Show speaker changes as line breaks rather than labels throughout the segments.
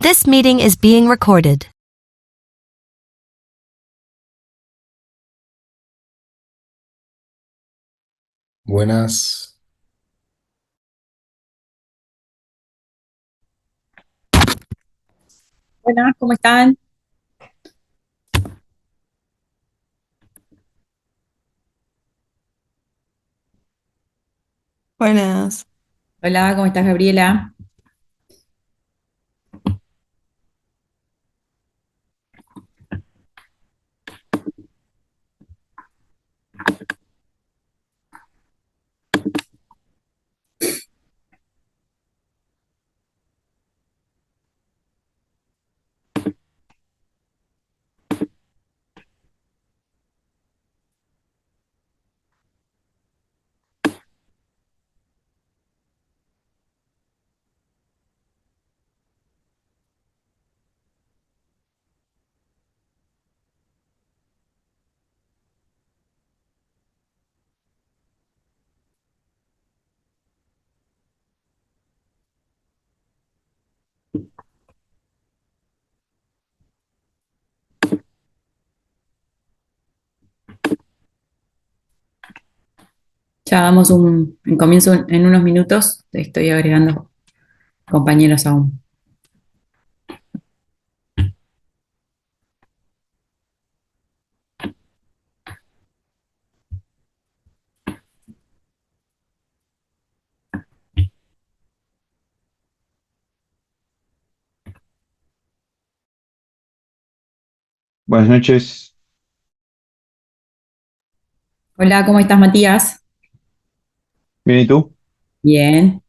This meeting is being recorded.
Buenas,
Buenas, ¿cómo están?
Buenas.
Hola, ¿cómo estás, Gabriela? Ya damos un comienzo en unos minutos. Estoy agregando compañeros aún.
Buenas noches.
Hola, ¿cómo estás, Matías?
Bien, ¿y tú?
Bien.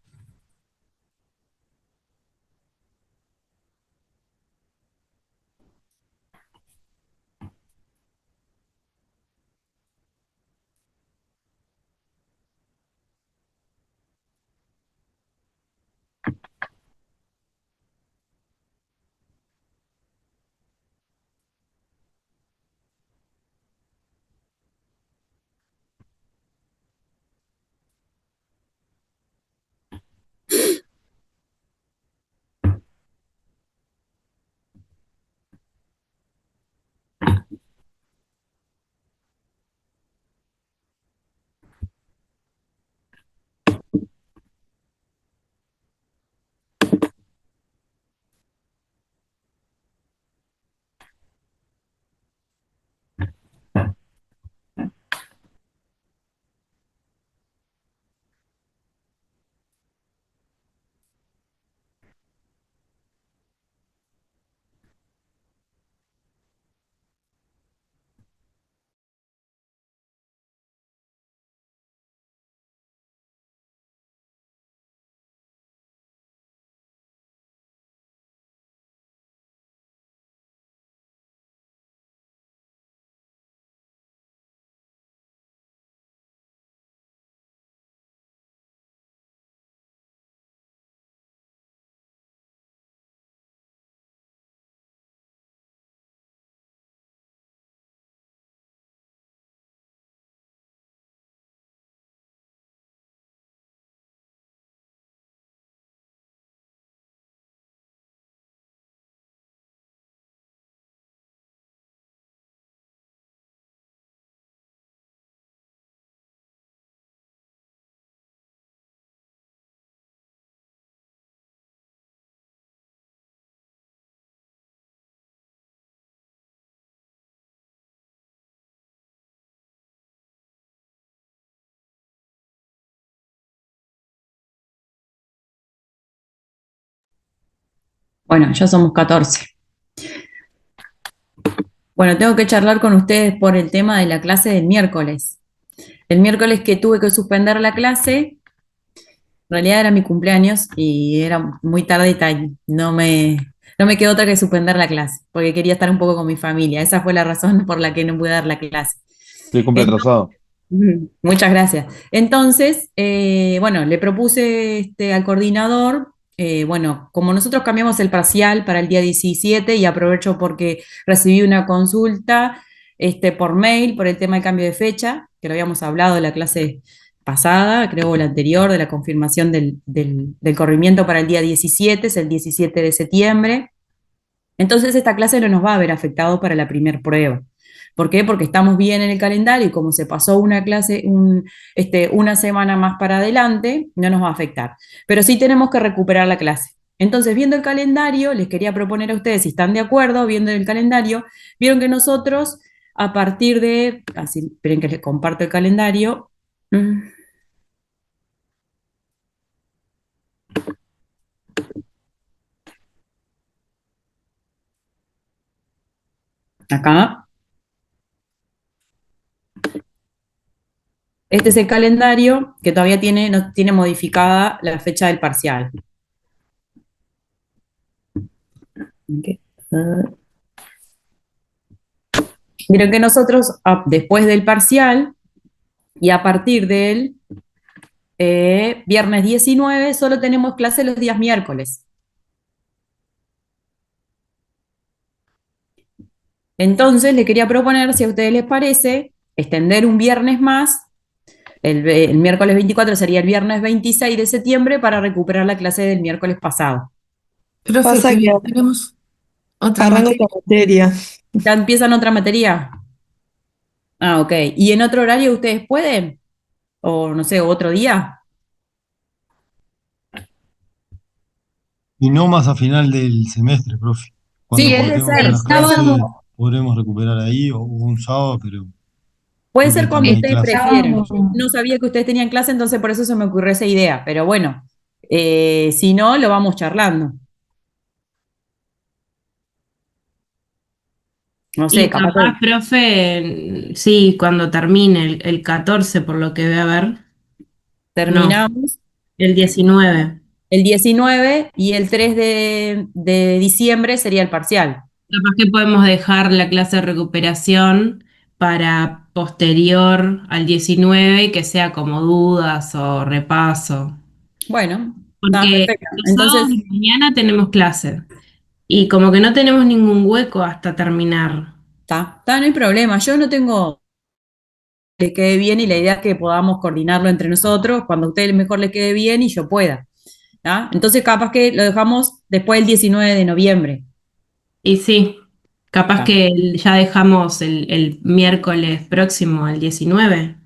Bueno, ya somos 14. Bueno, tengo que charlar con ustedes por el tema de la clase del miércoles. El miércoles que tuve que suspender la clase, en realidad era mi cumpleaños y era muy tardita y no me quedó otra que suspender la clase, porque quería estar un poco con mi familia. Esa fue la razón por la que no pude dar la clase.
Feliz cumple atrasado.
Muchas gracias. Entonces, bueno, le propuse al coordinador, bueno, como nosotros cambiamos el parcial para el día 17 y aprovecho porque recibí una consulta por mail por el tema del cambio de fecha, que lo habíamos hablado de la clase pasada, creo, o la anterior, de la confirmación del corrimiento para el día 17, es el 17 de septiembre. Entonces esta clase no nos va a haber afectado para la primer prueba. ¿Por qué? Porque estamos bien en el calendario y como se pasó una clase, una semana más para adelante, no nos va a afectar. Pero sí tenemos que recuperar la clase. Entonces, viendo el calendario, les quería proponer a ustedes, si están de acuerdo, viendo el calendario, vieron que nosotros, a partir de, así, esperen que les comparto el calendario. Acá. Este es el calendario que todavía no tiene modificada la fecha del parcial. Okay. Vieron que nosotros, después del parcial y a partir del viernes 19, solo tenemos clase los días miércoles. Entonces, le quería proponer, si a ustedes les parece, extender un viernes más. El miércoles 24 sería el viernes 26 de septiembre para recuperar la clase del miércoles pasado.
Profe,
Pasa que
pero tenemos otra
arranca
materia.
otra materia.
¿Ya empiezan otra materia? Ah, ok. ¿Y en otro horario ustedes pueden? O no sé, otro día.
Y no más a final del semestre, profe. Cuando
Sí, puede
cortemos
ser.
las clases, podremos recuperar ahí o un sábado, pero
Puede
creo que
ser
también
cuando
hay
ustedes
clases.
prefieran. Yo no sabía que ustedes tenían clase, entonces por eso se me ocurrió esa idea. Pero bueno, si no, lo vamos charlando. No sé,
Y
capaz
capaz,
que
profe, sí, cuando termine el 14, por lo que voy a ver. No,
terminamos
el 19.
el 19 y el 3 de diciembre sería el parcial.
Capaz que podemos dejar la clase de recuperación para posterior al 19 y que sea como dudas o repaso.
Bueno, está
Porque
perfecto.
los sábados
Entonces,
de mañana tenemos clase y como que no tenemos ningún hueco hasta terminar.
no hay problema. Yo no tengo que le quede bien y la idea es que podamos coordinarlo entre nosotros cuando a usted mejor le quede bien y yo pueda. ¿Tá? Entonces, capaz que lo dejamos después del 19 de noviembre.
Y sí, capaz
¿Tá?
que ya dejamos el miércoles próximo, el 19.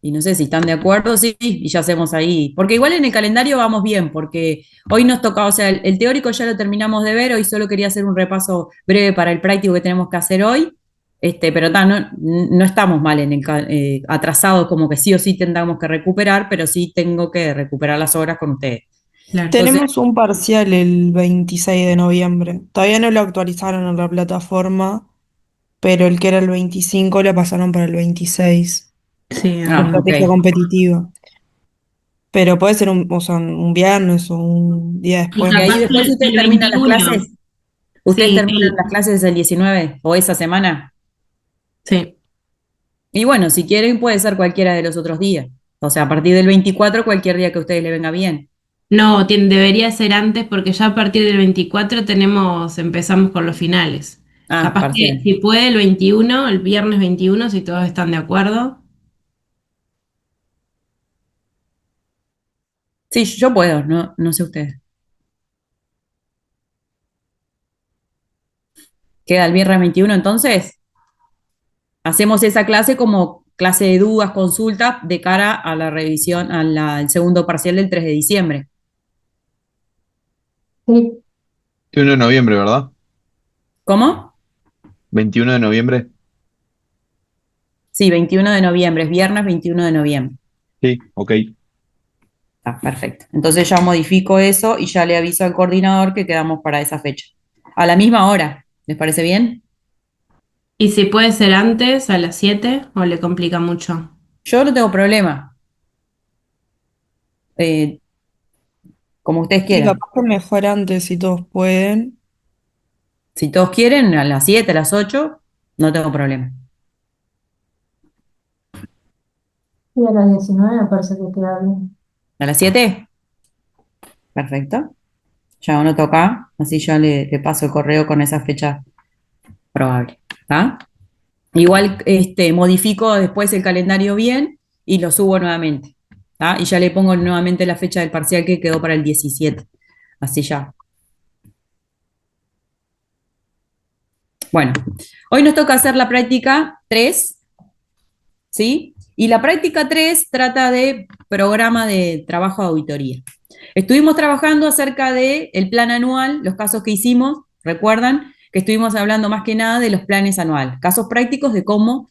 Y no sé si están de acuerdo, sí, y ya hacemos ahí. Porque igual en el calendario vamos bien, porque hoy nos toca, o sea, el teórico ya lo terminamos de ver, hoy solo quería hacer un repaso breve para el práctico que tenemos que hacer hoy, pero no estamos mal atrasados, como que sí o sí tendamos que recuperar, pero sí tengo que recuperar las horas con ustedes.
Claro.
Entonces,
Tenemos un parcial el 26 de noviembre. Todavía no lo actualizaron en la plataforma, pero el que era el 25 lo pasaron para el 26.
Sí,
La
ok.
estrategia competitiva. Pero puede ser o sea, un viernes o un día
y
después.
Y ahí
capaz
después
que
ustedes
el
terminan las
21.
clases, ustedes
Sí,
terminan las clases el 19 o esa semana.
sí.
Y bueno, si quieren puede ser cualquiera de los otros días. O sea, a partir del 24, cualquier día que a ustedes les venga bien.
No, debería ser antes porque ya a partir del 24 empezamos con los finales.
Ah,
Capaz que
parcial.
si puede el 21, el viernes 21, si todos están de acuerdo.
Sí, yo puedo, no sé ustedes. ¿Queda el viernes 21 entonces? Hacemos esa clase como clase de dudas, consultas de cara a la revisión, al segundo parcial del 3 de diciembre.
Sí.
21 de noviembre, ¿verdad?
¿Cómo?
21 de noviembre.
Sí, 21 de noviembre, es viernes 21 de noviembre.
Sí, ok.
Ah, perfecto. Entonces ya modifico eso y ya le aviso al coordinador que quedamos para esa fecha. A la misma hora, ¿les parece bien?
Y si puede ser antes, a las 7, o le complica mucho.
Yo no tengo problema, eh, como ustedes
Y
quieran.
capaz que mejor antes si todos pueden.
Si todos quieren, a las 7, a las 8, no tengo problema.
Y a las 19 me parece que queda bien.
¿A las 7? Perfecto. Ya uno toca, así ya le paso el correo con esa fecha probable. ¿Tá? Igual modifico después el calendario bien y lo subo nuevamente. ¿Tá? Y ya le pongo nuevamente la fecha del parcial que quedó para el 17. Así ya. Bueno, hoy nos toca hacer la práctica 3, ¿sí? Y la práctica 3 trata de programa de trabajo de auditoría. Estuvimos trabajando acerca del plan anual, los casos que hicimos, recuerdan que estuvimos hablando más que nada de los planes anuales, casos prácticos de cómo,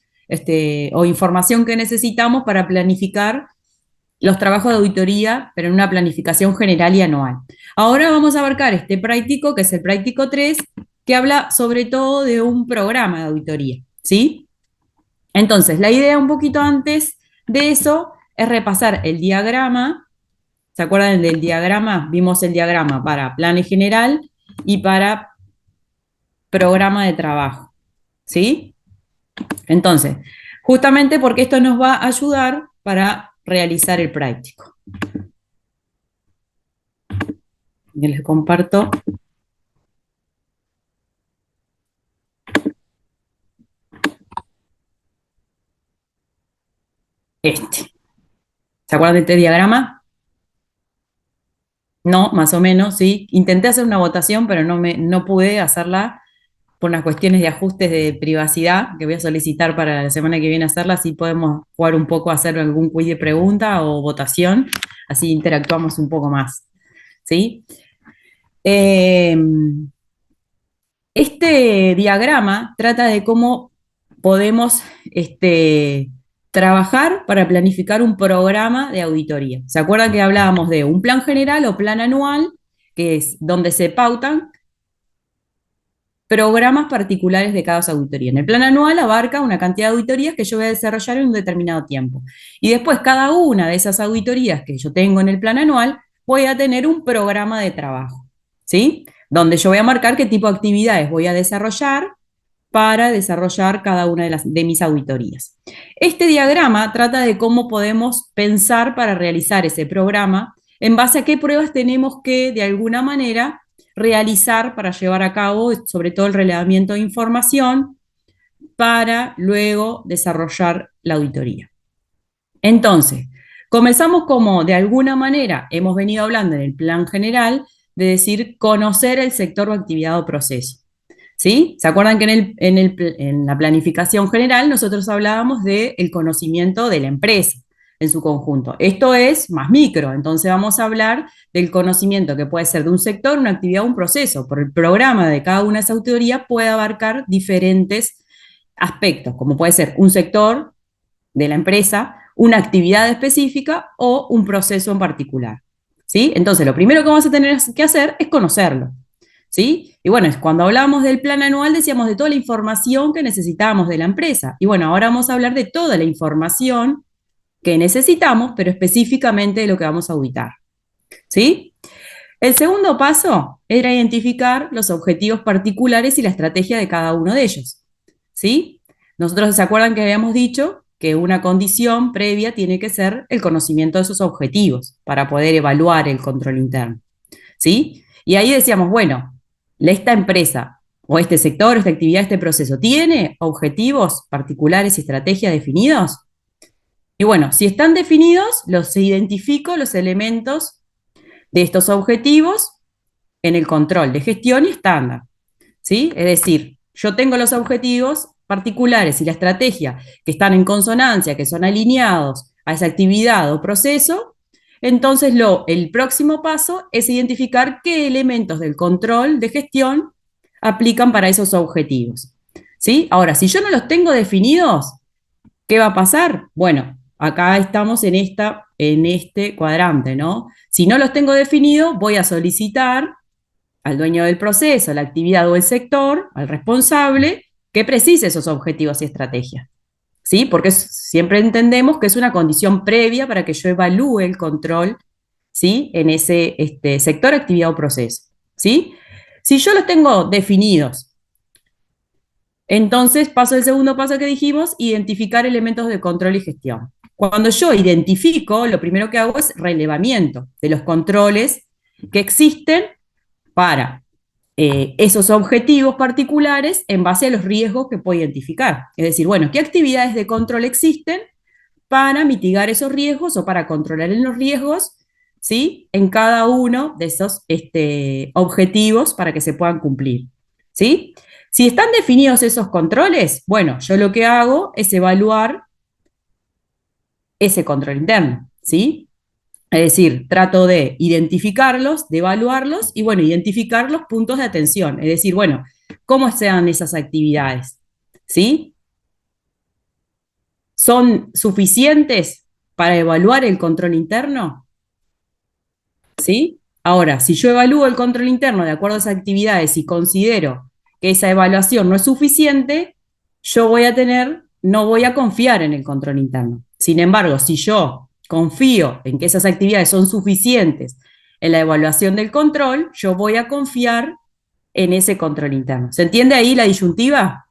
o información que necesitamos para planificar los trabajos de auditoría, pero en una planificación general y anual. Ahora vamos a abarcar este práctico, que es el práctico 3, que habla sobre todo de un programa de auditoría, ¿sí? Entonces, la idea un poquito antes de eso es repasar el diagrama. ¿Se acuerdan del diagrama? Vimos el diagrama para plan en general y para programa de trabajo, ¿sí? Entonces, justamente porque esto nos va a ayudar para realizar el práctico. Yo les comparto. ¿Se acuerdan de este diagrama? No, más o menos, sí. Intenté hacer una votación, pero no pude hacerla por unas cuestiones de ajustes de privacidad que voy a solicitar para la semana que viene hacerla, así podemos jugar un poco a hacer algún quiz de pregunta o votación, así interactuamos un poco más, ¿sí? Este diagrama trata de cómo podemos trabajar para planificar un programa de auditoría. ¿Se acuerdan que hablábamos de un plan general o plan anual, que es donde se pautan programas particulares de cada auditoría? En el plan anual abarca una cantidad de auditorías que yo voy a desarrollar en un determinado tiempo. Y después cada una de esas auditorías que yo tengo en el plan anual, voy a tener un programa de trabajo, ¿sí? Donde yo voy a marcar qué tipo de actividades voy a desarrollar para desarrollar cada una de mis auditorías. Este diagrama trata de cómo podemos pensar para realizar ese programa, en base a qué pruebas tenemos que, de alguna manera, realizar para llevar a cabo, sobre todo el relevamiento de información, para luego desarrollar la auditoría. Entonces, comenzamos como de alguna manera hemos venido hablando en el plan general, de decir conocer el sector o actividad o proceso. ¿Sí? ¿Se acuerdan que en la planificación general nosotros hablábamos del conocimiento de la empresa en su conjunto? Esto es más micro, entonces vamos a hablar del conocimiento que puede ser de un sector, una actividad, un proceso. Por el programa de cada una de esas autoridades puede abarcar diferentes aspectos, como puede ser un sector de la empresa, una actividad específica o un proceso en particular. ¿Sí? Entonces, lo primero que vamos a tener que hacer es conocerlo. ¿Sí? Y bueno, cuando hablábamos del plan anual decíamos de toda la información que necesitábamos de la empresa. Y bueno, ahora vamos a hablar de toda la información que necesitamos, pero específicamente de lo que vamos a auditar. ¿Sí? El segundo paso era identificar los objetivos particulares y la estrategia de cada uno de ellos. ¿Sí? Nosotros, ¿se acuerdan que habíamos dicho que una condición previa tiene que ser el conocimiento de esos objetivos para poder evaluar el control interno? ¿Sí? Y ahí decíamos, bueno, esta empresa o este sector, esta actividad, este proceso, ¿tiene objetivos particulares y estrategias definidos? Y bueno, si están definidos, identifico los elementos de estos objetivos en el control de gestión y estándar, ¿sí? Es decir, yo tengo los objetivos particulares y la estrategia que están en consonancia, que son alineados a esa actividad o proceso. Entonces, el próximo paso es identificar qué elementos del control de gestión aplican para esos objetivos, ¿sí? Ahora, si yo no los tengo definidos, ¿qué va a pasar? Bueno, acá estamos en este cuadrante, ¿no? Si no los tengo definidos, voy a solicitar al dueño del proceso, la actividad o el sector, al responsable, que precise esos objetivos y estrategias. ¿Sí? Porque siempre entendemos que es una condición previa para que yo evalúe el control, ¿sí? En ese sector, actividad o proceso, ¿sí? Si yo los tengo definidos, entonces paso el segundo paso que dijimos, identificar elementos de control y gestión. Cuando yo identifico, lo primero que hago es relevamiento de los controles que existen para esos objetivos particulares en base a los riesgos que puedo identificar. Es decir, bueno, ¿qué actividades de control existen para mitigar esos riesgos o para controlar los riesgos, ¿sí? En cada uno de esos objetivos para que se puedan cumplir, ¿sí? Si están definidos esos controles, bueno, yo lo que hago es evaluar ese control interno, ¿sí? Es decir, trato de identificarlos, de evaluarlos y, bueno, identificar los puntos de atención. Es decir, bueno, ¿cómo sean esas actividades? ¿Sí? ¿Son suficientes para evaluar el control interno? ¿Sí? Ahora, si yo evalúo el control interno de acuerdo a esas actividades y considero que esa evaluación no es suficiente, no voy a confiar en el control interno. Sin embargo, si yo confío en que esas actividades son suficientes en la evaluación del control, yo voy a confiar en ese control interno. ¿Se entiende ahí la disyuntiva?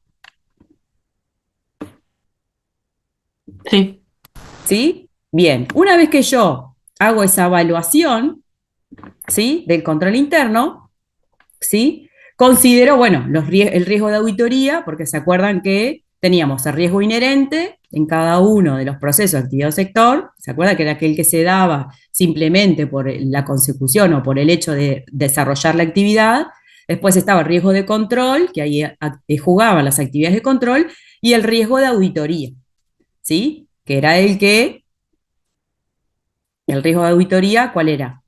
Sí.
¿Sí? Bien, una vez que yo hago esa evaluación, ¿sí?, del control interno, ¿sí?, considero, bueno, el riesgo de auditoría, porque se acuerdan que teníamos el riesgo inherente en cada uno de los procesos de actividad o sector. ¿Se acuerdan que era aquel que se daba simplemente por la consecución o por el hecho de desarrollar la actividad? Después estaba el riesgo de control, que ahí jugaban las actividades de control, y el riesgo de auditoría, ¿sí? Que era el riesgo de auditoría, ¿cuál era?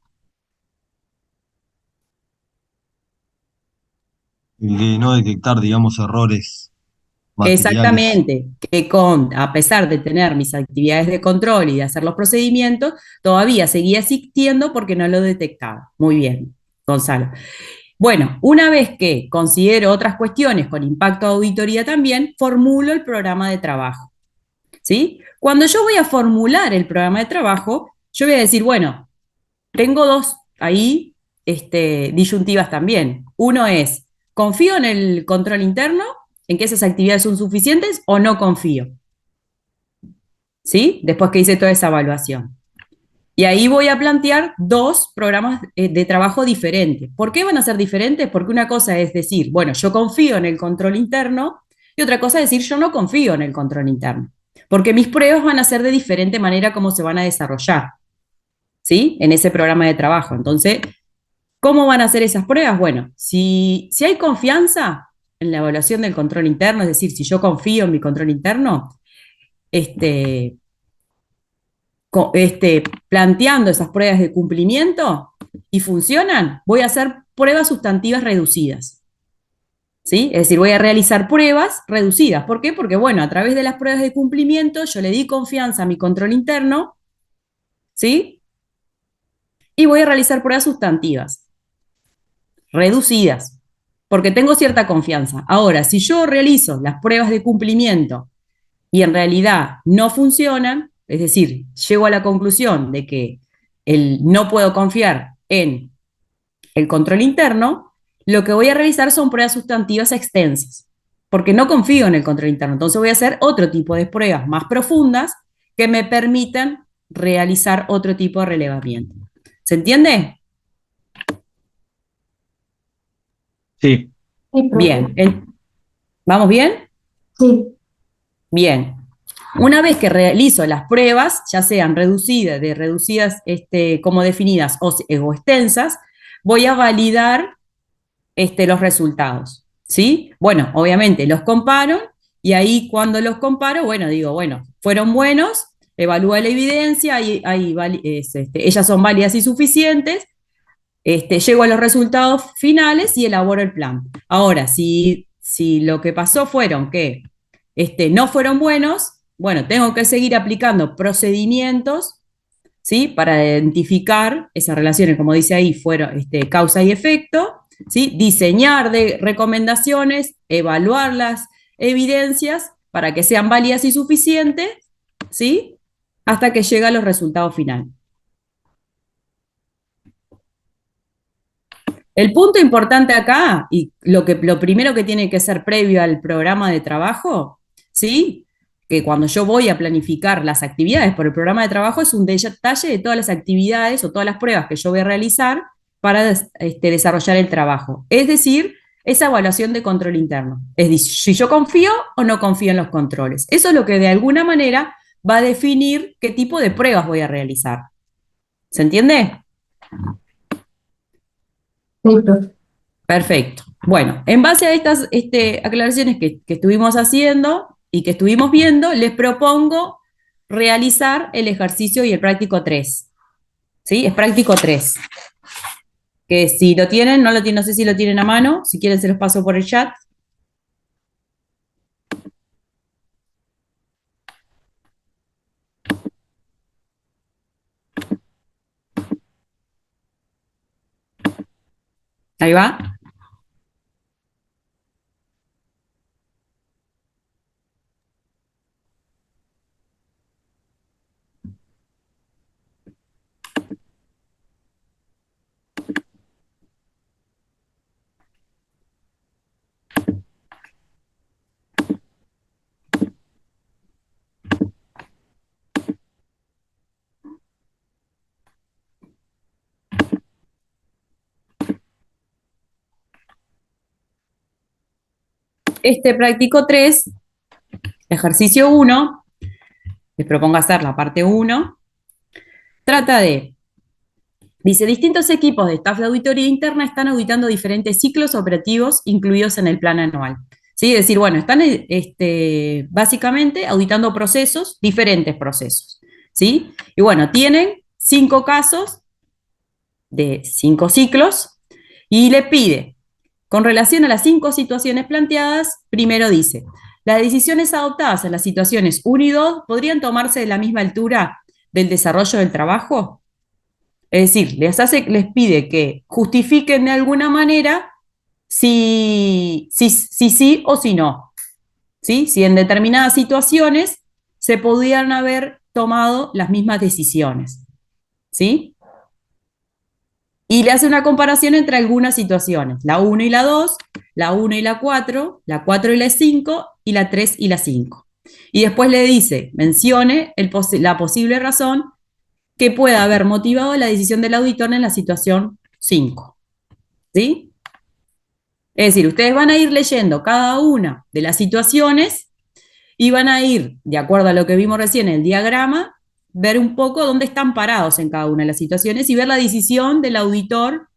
El de no detectar, digamos, errores materiales.
Exactamente, que a pesar de tener mis actividades de control y de hacer los procedimientos, todavía seguía existiendo porque no lo detectaba. Muy bien, Gonzalo. Bueno, una vez que considero otras cuestiones con impacto de auditoría también, formulo el programa de trabajo, ¿sí? Cuando yo voy a formular el programa de trabajo, yo voy a decir, bueno, tengo dos ahí disyuntivas también. Uno es, ¿confío en el control interno, en que esas actividades son suficientes o no confío? ¿Sí? Después que hice toda esa evaluación. Y ahí voy a plantear dos programas de trabajo diferentes. ¿Por qué van a ser diferentes? Porque una cosa es decir, bueno, yo confío en el control interno, y otra cosa es decir, yo no confío en el control interno. Porque mis pruebas van a ser de diferente manera cómo se van a desarrollar, ¿sí?, en ese programa de trabajo. Entonces, ¿cómo van a ser esas pruebas? Bueno, si hay confianza en la evaluación del control interno, es decir, si yo confío en mi control interno, este, planteando esas pruebas de cumplimiento y funcionan, voy a hacer pruebas sustantivas reducidas, ¿sí? Es decir, voy a realizar pruebas reducidas. ¿Por qué? Porque, bueno, a través de las pruebas de cumplimiento yo le di confianza a mi control interno, ¿sí? Y voy a realizar pruebas sustantivas reducidas, porque tengo cierta confianza. Ahora, si yo realizo las pruebas de cumplimiento y en realidad no funcionan, es decir, llego a la conclusión de que no puedo confiar en el control interno, lo que voy a realizar son pruebas sustantivas extensas, porque no confío en el control interno. Entonces voy a hacer otro tipo de pruebas más profundas que me permitan realizar otro tipo de relevamiento. ¿Se entiende?
Sí,
Sí, profe.
Bien. ¿Vamos bien?
Sí,
Bien. Una vez que realizo las pruebas, ya sean reducidas como definidas o extensas, voy a validar los resultados, ¿sí? Bueno, obviamente los comparo y ahí cuando los comparo, bueno, digo, bueno, fueron buenos, evalúa la evidencia, ellas son válidas y suficientes, llego a los resultados finales y elaboro el plan. Ahora, si lo que pasó fueron que no fueron buenos, bueno, tengo que seguir aplicando procedimientos, ¿sí?, para identificar esas relaciones, como dice ahí, fueron causa y efecto, ¿sí?, diseñar recomendaciones, evaluar las evidencias para que sean válidas y suficientes, ¿sí?, hasta que llega a los resultados finales. El punto importante acá, y lo primero que tiene que ser previo al programa de trabajo, ¿sí?, que cuando yo voy a planificar las actividades por el programa de trabajo es un detalle de todas las actividades o todas las pruebas que yo voy a realizar para desarrollar el trabajo. Es decir, esa evaluación de control interno. Es decir, si yo confío o no confío en los controles. Eso es lo que de alguna manera va a definir qué tipo de pruebas voy a realizar. ¿Se entiende?
sí, profe.
Perfecto. Bueno, en base a estas aclaraciones que estuvimos haciendo y que estuvimos viendo, les propongo realizar el ejercicio y el práctico 3. ¿Sí? Es práctico 3. Que si lo tienen, no lo tienen, no sé si lo tienen a mano, si quieren se los paso por el chat. Ahí va. Este práctico 3, ejercicio 1, les propongo hacer la parte 1, trata de, dice, distintos equipos de staff de auditoría interna están auditando diferentes ciclos operativos incluidos en el plan anual. ¿Sí? Es decir, bueno, están básicamente auditando procesos, diferentes procesos. ¿Sí? Y bueno, tienen 5 casos de 5 ciclos y le pide, con relación a las 5 situaciones planteadas, primero dice, las decisiones adoptadas en las situaciones 1 y 2 podrían tomarse de la misma altura del desarrollo del trabajo. Es decir, les pide que justifiquen de alguna manera si sí o si no. ¿Sí? Si en determinadas situaciones se podían haber tomado las mismas decisiones. ¿Sí? Y le hace una comparación entre algunas situaciones, la 1 y la 2, la 1 y la 4 y la 5, y la 3 y la 5. Y después le dice, mencione la posible razón que pueda haber motivado la decisión del auditor en la situación 5. ¿Sí? Es decir, ustedes van a ir leyendo cada una de las situaciones y van a ir, de acuerdo a lo que vimos recién en el diagrama, ver un poco dónde están parados en cada una de las situaciones y ver la decisión del auditor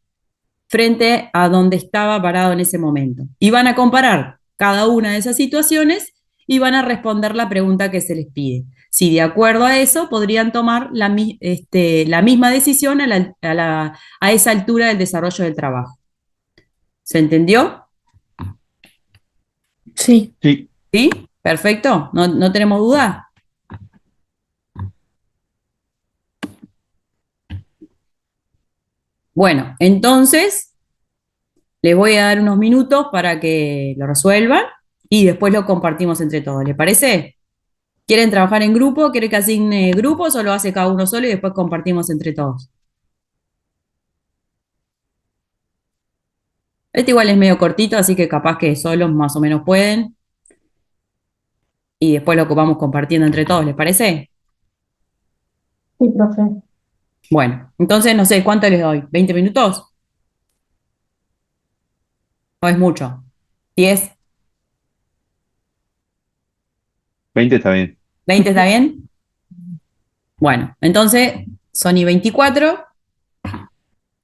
frente a donde estaba parado en ese momento. Y van a comparar cada una de esas situaciones y van a responder la pregunta que se les pide. Si de acuerdo a eso podrían tomar la misma decisión a esa altura del desarrollo del trabajo. ¿Se entendió?
Sí.
Sí.
¿Sí? Perfecto. ¿No tenemos duda? Bueno, entonces les voy a dar unos minutos para que lo resuelvan y después lo compartimos entre todos. ¿Les parece? ¿Quieren trabajar en grupo? ¿Quieren que asigne grupos o lo hace cada uno solo y después compartimos entre todos? Este igual es medio cortito, así que capaz que solos más o menos pueden y después lo vamos compartiendo entre todos, ¿les parece?
Sí, profe.
Bueno, entonces no sé, ¿cuánto les doy? ¿20 minutos? ¿O es mucho? ¿10?
20 está bien.
¿20 está bien? Bueno, entonces son y 24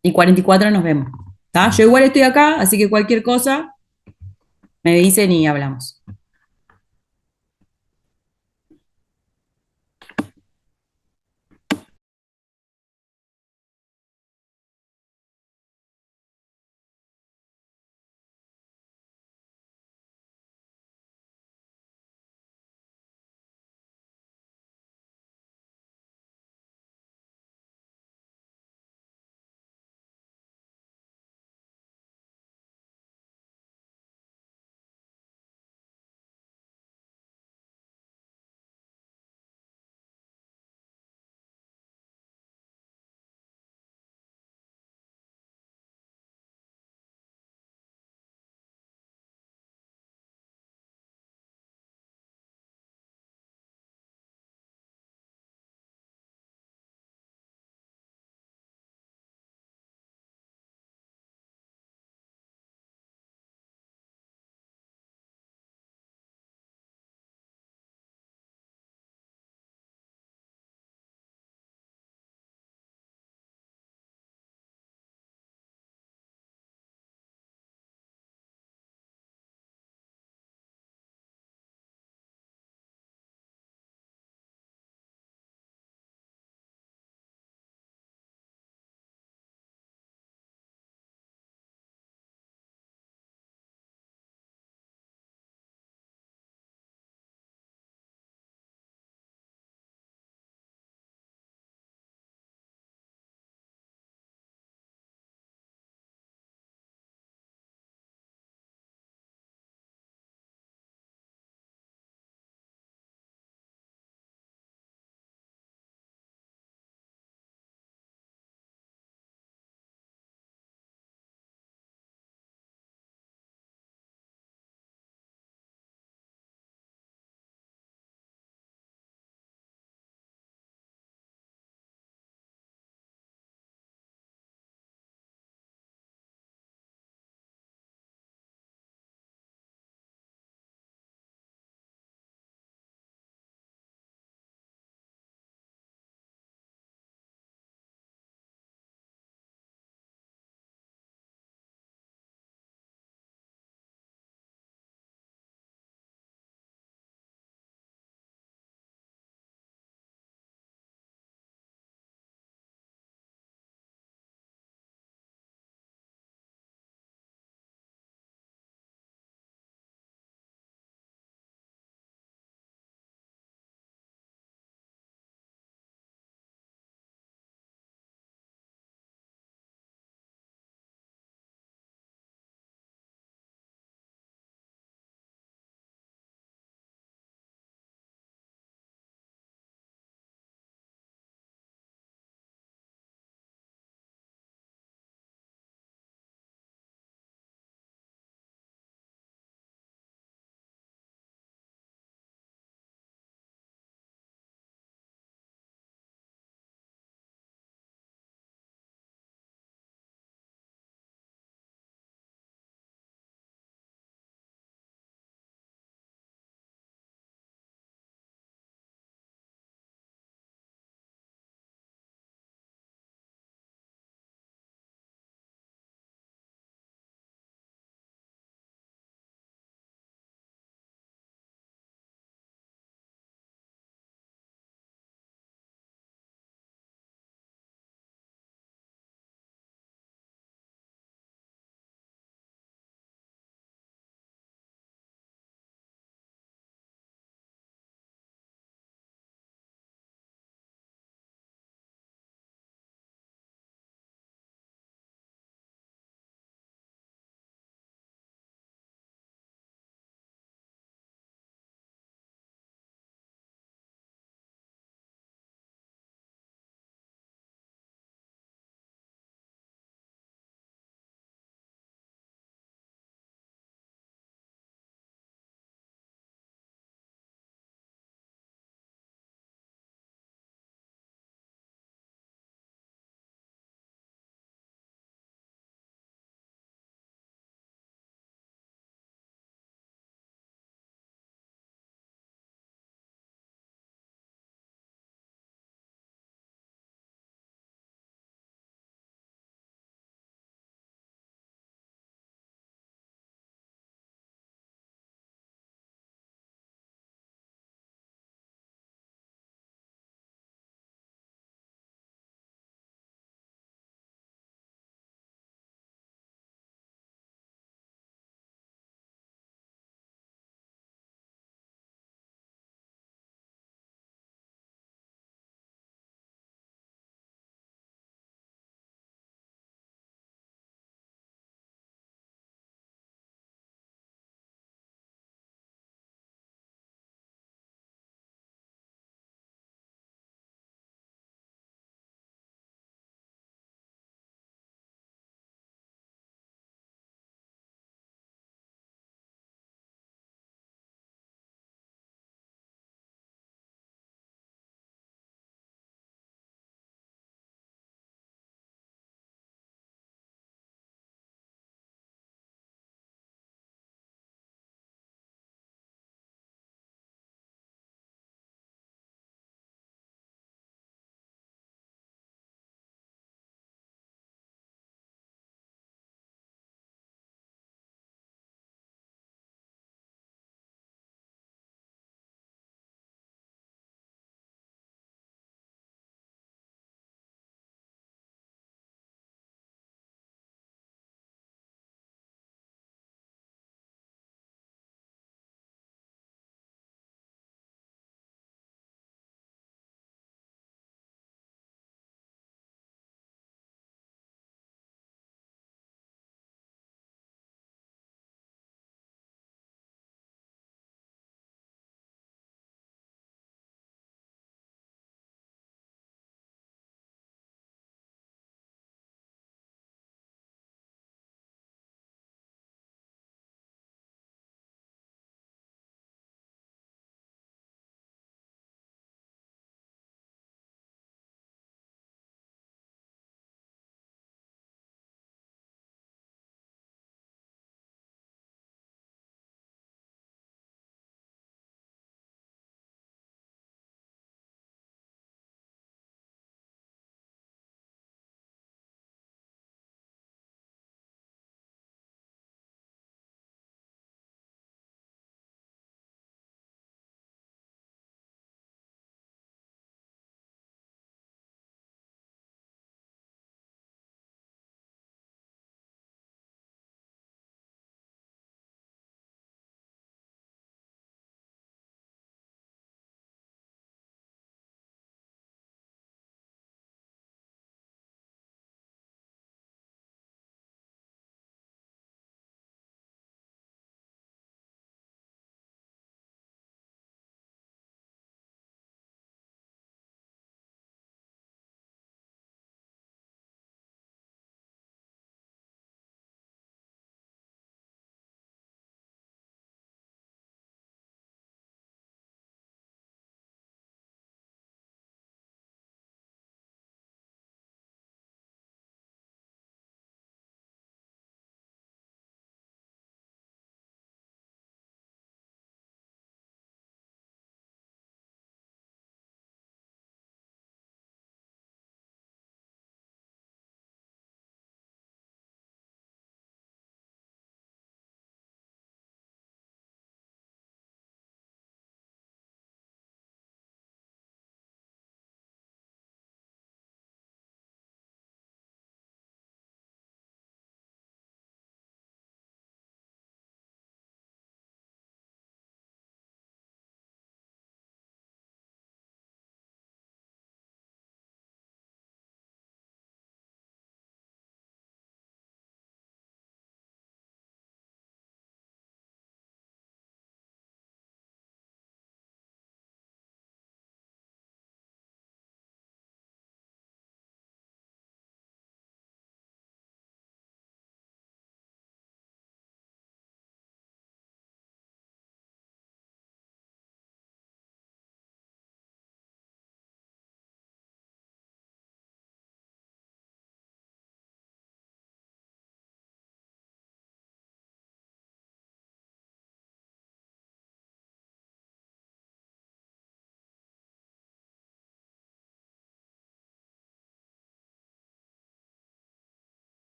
y 44 nos vemos. ¿Tá? Yo igual estoy acá, así que cualquier cosa me dicen y hablamos.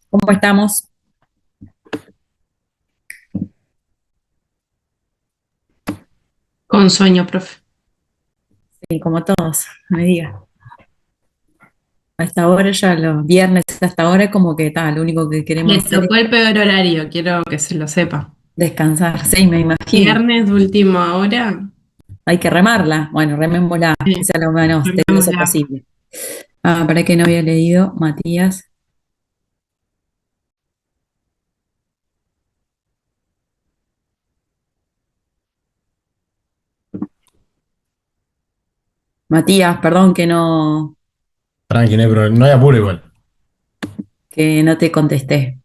¿Cómo estamos?
Con sueño, profe.
Sí, como todos, me diga. A esta hora ya los viernes, a esta hora es como que tal, lo único que queremos
Les
hacer es
tocó el peor horario, quiero que se lo sepa.
descansar. Sí, me imagino.
Viernes, última hora.
Hay que remarla. Bueno, remémosla, que
Sí,
sea lo menos tedioso
remémosla.
posible. Ah, para que no había leído, Matías. Matías, perdón
Tranqui, no hay no hay apuro igual.
que no te contesté.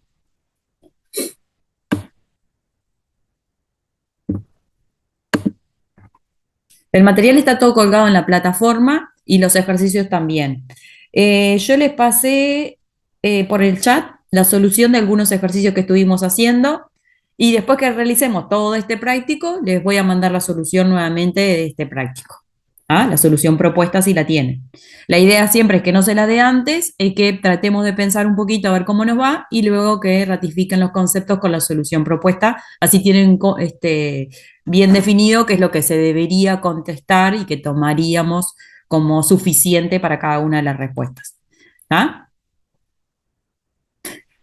El material está todo colgado en la plataforma y los ejercicios también. Yo les pasé por el chat la solución de algunos ejercicios que estuvimos haciendo y después que realicemos todo este práctico, les voy a mandar la solución nuevamente de este práctico. ¿Ah? La solución propuesta si la tienen. La idea siempre es que no se la dé antes, es que tratemos de pensar un poquito a ver cómo nos va y luego que ratifiquen los conceptos con la solución propuesta. Así tienen bien definido qué es lo que se debería contestar y que tomaríamos como suficiente para cada una de las respuestas. ¿Ah?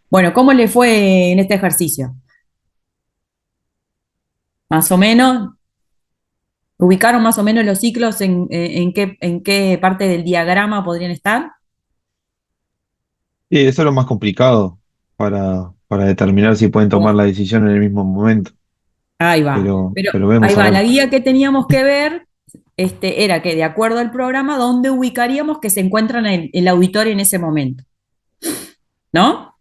Bueno, ¿cómo le fue en este ejercicio? Más o menos, ¿ubicaron más o menos los ciclos en qué parte del diagrama podrían estar?
Sí, eso es lo más complicado para determinar si pueden tomar la decisión en el mismo momento,
Ahí va. Pero
pero
ahí
vemos a
va, la
ver.
guía que teníamos que ver era que de acuerdo al programa, ¿dónde ubicaríamos que se encuentran el auditorio en ese momento? ¿No?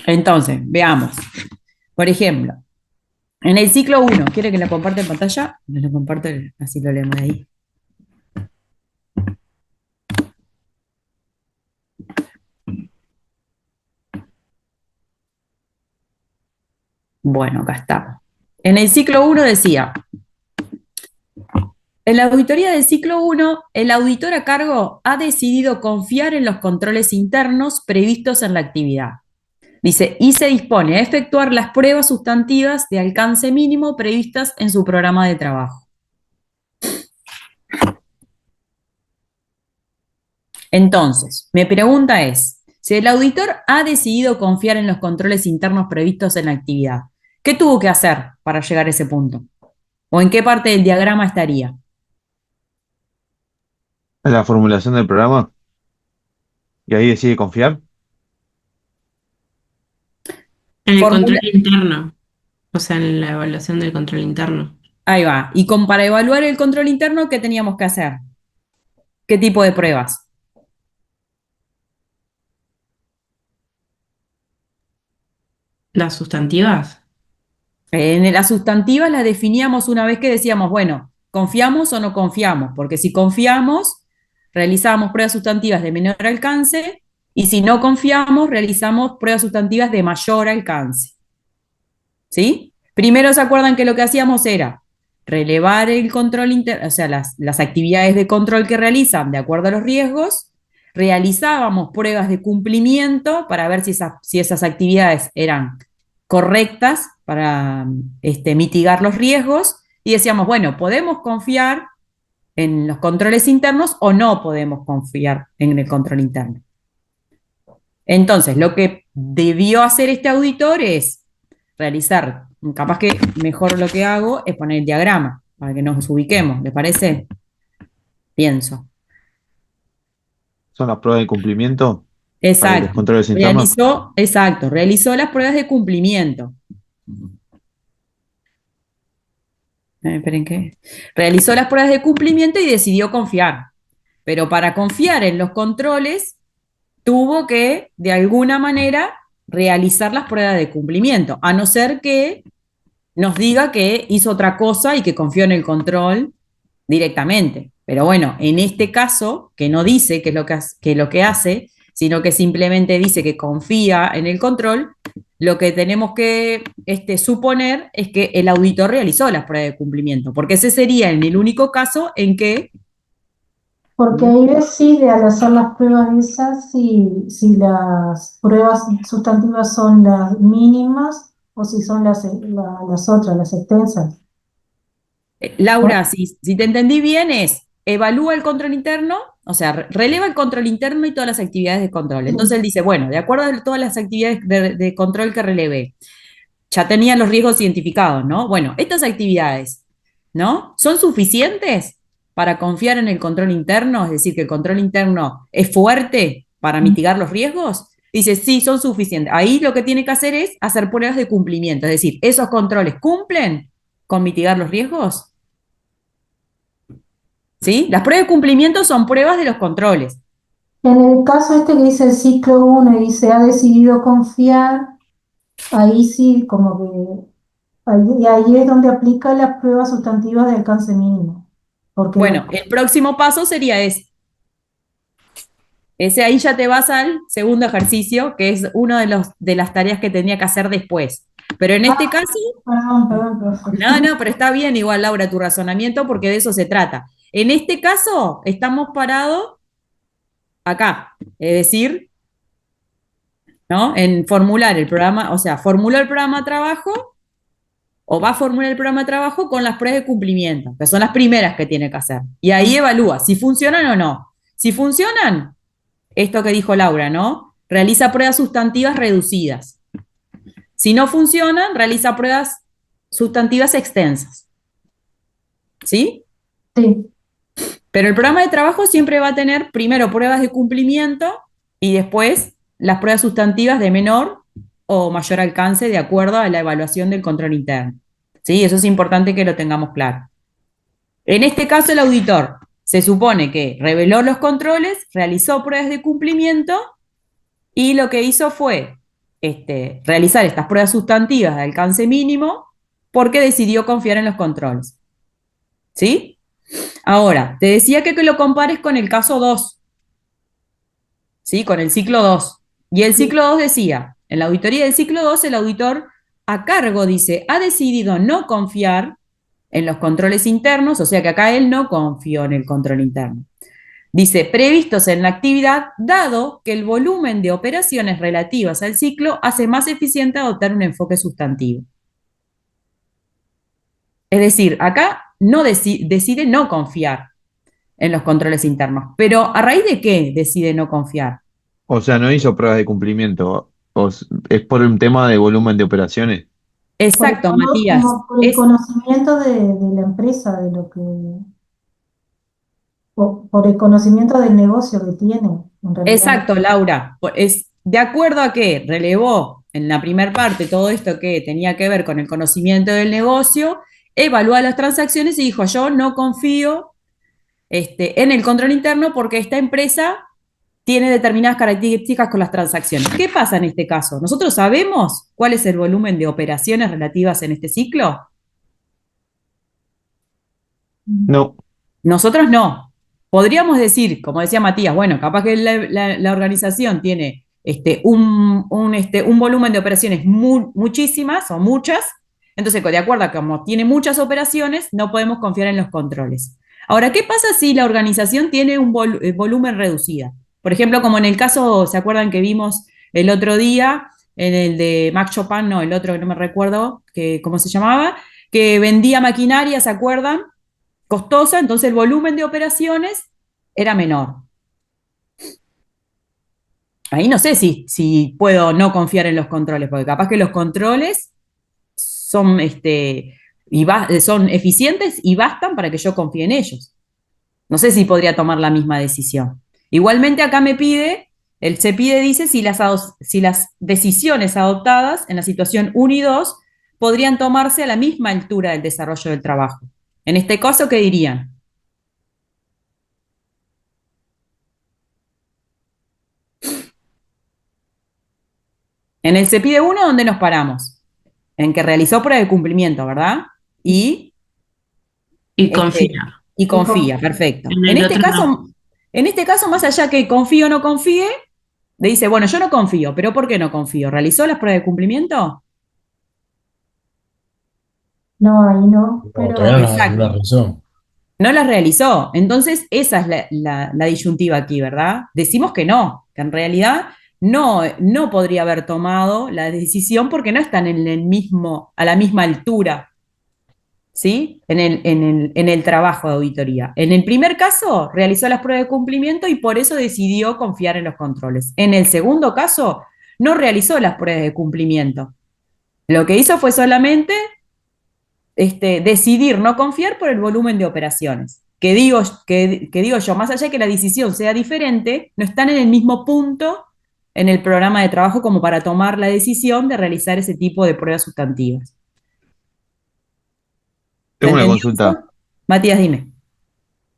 Entonces, veamos. Por ejemplo, en el ciclo 1, ¿quiere que la comparte en pantalla? Me lo comparto, así lo leemos ahí. Bueno, acá estamos. En el ciclo 1 decía, en la auditoría del ciclo 1, el auditor a cargo ha decidido confiar en los controles internos previstos en la actividad. Dice, y se dispone a efectuar las pruebas sustantivas de alcance mínimo previstas en su programa de trabajo. Entonces, mi pregunta es, si el auditor ha decidido confiar en los controles internos previstos en la actividad, ¿qué tuvo que hacer para llegar a ese punto? ¿O en qué parte del diagrama estaría?
En la formulación del programa, y ahí decide confiar.
En el control
Formula,
interno, o sea, en la evaluación del control interno.
ahí va. Y para evaluar el control interno, ¿qué teníamos que hacer? ¿Qué tipo de pruebas?
¿Las sustantivas?
En las sustantivas las definíamos una vez que decíamos, bueno, ¿confiamos o no confiamos? Porque si confiamos, realizamos pruebas sustantivas de menor alcance y si no confiamos, realizamos pruebas sustantivas de mayor alcance. ¿Sí? Primero se acuerdan que lo que hacíamos era relevar el control interno, o sea, las actividades de control que realizan de acuerdo a los riesgos, realizábamos pruebas de cumplimiento para ver si esas actividades eran correctas para mitigar los riesgos y decíamos, bueno, ¿podemos confiar en los controles internos o no podemos confiar en el control interno? Entonces, lo que debió hacer este auditor es realizar, capaz que mejor lo que hago es poner el diagrama para que nos ubiquemos, ¿le parece? Pienso.
Son las pruebas de cumplimiento para los
Exacto.
controles internos.
Realizó las pruebas de cumplimiento. Esperen que. Realizó las pruebas de cumplimiento y decidió confiar. Pero para confiar en los controles, tuvo que, de alguna manera, realizar las pruebas de cumplimiento, a no ser que nos diga que hizo otra cosa y que confió en el control directamente. Pero bueno, en este caso, que no dice que es lo que hace, sino que simplemente dice que confía en el control, lo que tenemos que suponer es que el auditor realizó las pruebas de cumplimiento, porque ese sería en el único caso en que
Porque ahí decide al hacer las pruebas esas si las pruebas sustantivas son las mínimas o si son las otras, las extensas.
Laura, si te entendí bien, evalúa el control interno, o sea, releva el control interno y todas las actividades de control. Entonces él dice, bueno, de acuerdo a todas las actividades de control que relevé, ya tenía los riesgos identificados, ¿no? Bueno, estas actividades, ¿no? ¿Son suficientes para confiar en el control interno? Es decir, que el control interno es fuerte para mitigar los riesgos. Dice, sí, son suficientes. Ahí lo que tiene que hacer es hacer pruebas de cumplimiento, es decir, ¿esos controles cumplen con mitigar los riesgos? ¿Sí? Las pruebas de cumplimiento son pruebas de los controles.
En el caso este que dice el ciclo 1 y dice ha decidido confiar, ahí sí, como que ahí es donde aplica las pruebas sustantivas de alcance mínimo. Porque
Bueno, el próximo paso sería ese. Ese ahí ya te vas al segundo ejercicio, que es una de las tareas que tenía que hacer después. Pero en este caso,
perdón.
no, pero está bien igual, Laura, tu razonamiento, porque de eso se trata. En este caso, estamos parados acá, es decir, ¿no? En formular el programa, o sea, formuló el programa de trabajo o va a formular el programa de trabajo con las pruebas de cumplimiento, que son las primeras que tiene que hacer. Y ahí evalúa si funcionan o no. Si funcionan, esto que dijo Laura, ¿no? Realiza pruebas sustantivas reducidas. Si no funcionan, realiza pruebas sustantivas extensas. ¿Sí?
Sí,
Pero el programa de trabajo siempre va a tener primero pruebas de cumplimiento y después las pruebas sustantivas de menor o mayor alcance de acuerdo a la evaluación del control interno. ¿Sí? Eso es importante que lo tengamos claro. En este caso, el auditor se supone que reveló los controles, realizó pruebas de cumplimiento y lo que hizo fue realizar estas pruebas sustantivas de alcance mínimo porque decidió confiar en los controles. ¿Sí? Ahora, te decía que lo compares con el caso 2, ¿sí? Con el ciclo 2. Y el ciclo 2 decía, en la auditoría del ciclo 2, el auditor a cargo dice, ha decidido no confiar en los controles internos, o sea que acá él no confió en el control interno. Dice, previstos en la actividad, dado que el volumen de operaciones relativas al ciclo hace más eficiente adoptar un enfoque sustantivo. Es decir, acá no decide no confiar en los controles internos. Pero ¿a raíz de qué decide no confiar?
O sea, no hizo pruebas de cumplimiento. Es por un tema de volumen de operaciones.
Exacto, Matías.
como por el conocimiento de la empresa, de lo que, por el conocimiento del negocio que tiene, en realidad.
Exacto, Laura. Es de acuerdo a que relevó en la primera parte todo esto que tenía que ver con el conocimiento del negocio, evaluó las transacciones y dijo, yo no confío en el control interno porque esta empresa tiene determinadas características con las transacciones. ¿Qué pasa en este caso? ¿Nosotros sabemos cuál es el volumen de operaciones relativas en este ciclo?
No.
Nosotros no. Podríamos decir, como decía Matías, bueno, capaz que la organización tiene un volumen de operaciones muchísimas o muchas, entonces de acuerdo a como tiene muchas operaciones, no podemos confiar en los controles. Ahora, ¿qué pasa si la organización tiene un volumen reducido? Por ejemplo, como en el caso, ¿se acuerdan que vimos el otro día, en el de Max Chopin, no, el otro que no me recuerdo, ¿cómo se llamaba? Que vendía maquinaria, ¿se acuerdan? Costosa, entonces el volumen de operaciones era menor. Ahí no sé si puedo no confiar en los controles, porque capaz que los controles son, son eficientes y bastan para que yo confíe en ellos. No sé si podría tomar la misma decisión. Igualmente acá el CEPIDE dice si las decisiones adoptadas en la situación 1 y 2 podrían tomarse a la misma altura del desarrollo del trabajo. En este caso, ¿qué dirían? En el CEPIDE 1, ¿dónde nos paramos? En que realizó prueba de cumplimiento, ¿verdad? Y
confía.
Y confía, perfecto.
En
En
el
este
otro
caso,
no.
en este caso, más allá que confíe o no confíe, le dice, bueno, yo no confío, pero ¿por qué no confío? ¿Realizó las pruebas de cumplimiento?
No, ahí no,
No,
pero
todavía no la
Exacto.
realizó.
No las realizó. Entonces, esa es la disyuntiva aquí, ¿verdad? Decimos que no, que en realidad no podría haber tomado la decisión porque no están en el mismo, a la misma altura, ¿sí? En el trabajo de auditoría. En el primer caso, realizó las pruebas de cumplimiento y por eso decidió confiar en los controles. En el segundo caso, no realizó las pruebas de cumplimiento. Lo que hizo fue solamente decidir no confiar por el volumen de operaciones. Que digo yo, más allá de que la decisión sea diferente, no están en el mismo punto en el programa de trabajo como para tomar la decisión de realizar ese tipo de pruebas sustantivas. ¿Se
Tengo una
entendió
consulta.
eso? Matías, dime.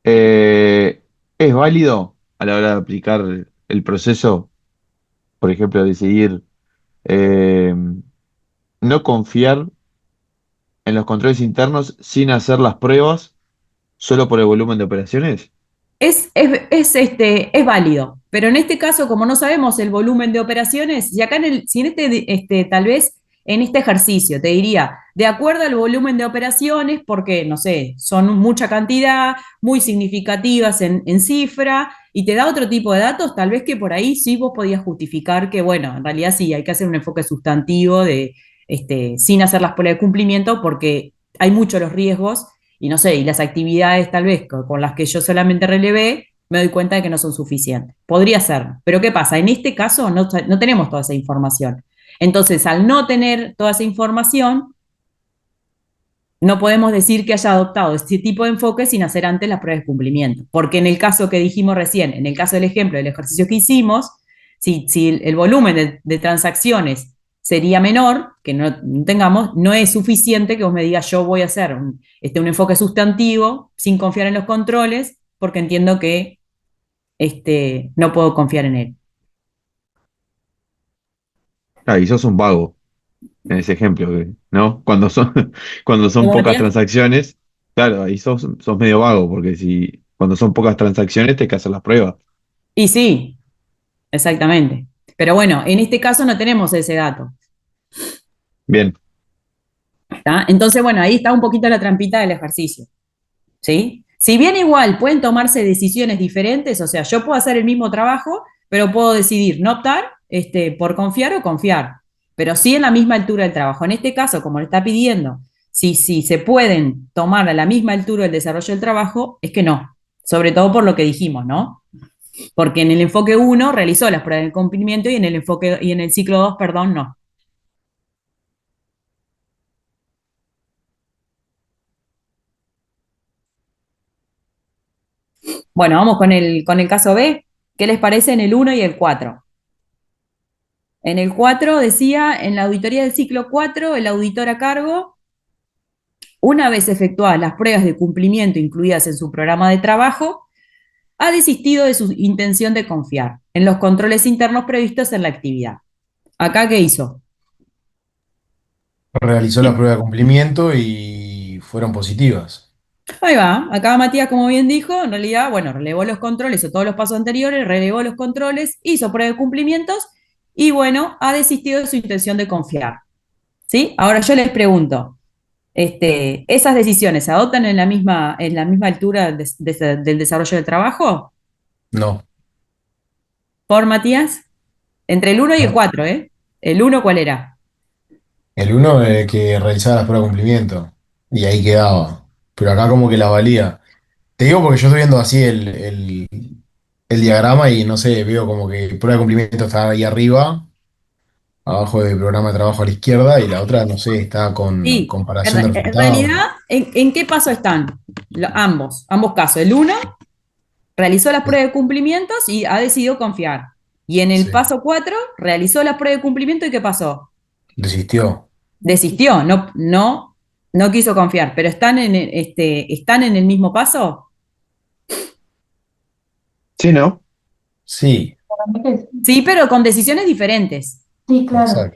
Eh, ¿Es válido a la hora de aplicar el proceso, por ejemplo, decidir eh, no confiar en los controles internos sin hacer las pruebas solo por el volumen de operaciones?
Es válido, pero en este caso, como no sabemos el volumen de operaciones, y acá si en tal vez en este ejercicio te diría, de acuerdo al volumen de operaciones, porque, no sé, son mucha cantidad, muy significativas en cifra, y te da otro tipo de datos, tal vez que por ahí sí vos podías justificar que, bueno, en realidad sí, hay que hacer un enfoque sustantivo sin hacer las pruebas de cumplimiento, porque hay muchos los riesgos y no sé, y las actividades tal vez con las que yo solamente relevé, me doy cuenta de que no son suficientes. Podría ser, pero ¿qué pasa? En este caso no tenemos toda esa información. Entonces, al no tener toda esa información, no podemos decir que haya adoptado este tipo de enfoque sin hacer antes las pruebas de cumplimiento. Porque en el caso que dijimos recién, en el caso del ejemplo del ejercicio que hicimos, si el volumen de transacciones sería menor, que no tengamos, no es suficiente que vos me digas yo voy a hacer un enfoque sustantivo sin confiar en los controles, porque entiendo que no puedo confiar en él.
Ah, y sos un vago en ese ejemplo, ¿no? Cuando son
¿Cómo,
pocas
Matías?
transacciones, claro, ahí sos medio vago, porque si cuando son pocas transacciones te hay que hacer las pruebas.
Y sí, exactamente. Pero bueno, en este caso no tenemos ese dato.
Bien,
¿Tá? Entonces, bueno, ahí está un poquito la trampita del ejercicio, ¿sí? Si bien igual pueden tomarse decisiones diferentes, o sea, yo puedo hacer el mismo trabajo, pero puedo decidir no optar por confiar o confiar, pero sí en la misma altura del trabajo. En este caso, como le está pidiendo, si se pueden tomar a la misma altura el desarrollo del trabajo, es que no, sobre todo por lo que dijimos, ¿no? Porque en el enfoque uno realizó las pruebas de cumplimiento y en el ciclo 2, perdón, no. Bueno, vamos con el caso B. ¿Qué les parece en el uno y el 4? En el 4 decía, en la auditoría del ciclo 4, el auditor a cargo, una vez efectuadas las pruebas de cumplimiento incluidas en su programa de trabajo, ha desistido de su intención de confiar en los controles internos previstos en la actividad. ¿Acá qué hizo?
Realizó la prueba de cumplimiento y fueron positivas.
Ahí va, acá Matías, como bien dijo, en realidad, bueno, relevó los controles o todos los pasos anteriores, relevó los controles, hizo prueba de cumplimientos y bueno, ha desistido de su intención de confiar. ¿Sí? Ahora yo les pregunto, ¿esas decisiones se adoptan en la misma altura del desarrollo del trabajo?
No.
Por Matías, entre el uno y el
No.
4, ¿eh? ¿El uno cuál era?
El uno que realizaba la prueba de cumplimiento. Y ahí quedaba. Pero acá como que la valía. Te digo porque yo estoy viendo así el diagrama y no sé, veo como que prueba de cumplimiento está ahí arriba, abajo del programa de trabajo a la izquierda, y la otra, no sé, está con
Sí, en,
comparación de
re- en
resultados.
realidad, ¿en qué paso están? Ambos casos. El uno realizó las pruebas de cumplimientos y ha decidido confiar. Y en el
Sí.
paso 4 realizó las pruebas de cumplimiento y ¿qué pasó?
Desistió.
Desistió, no quiso confiar, pero ¿están en el mismo paso?
sí, ¿no?
Sí,
Para mí que
Sí, pero con decisiones diferentes.
sí, claro.
exacto.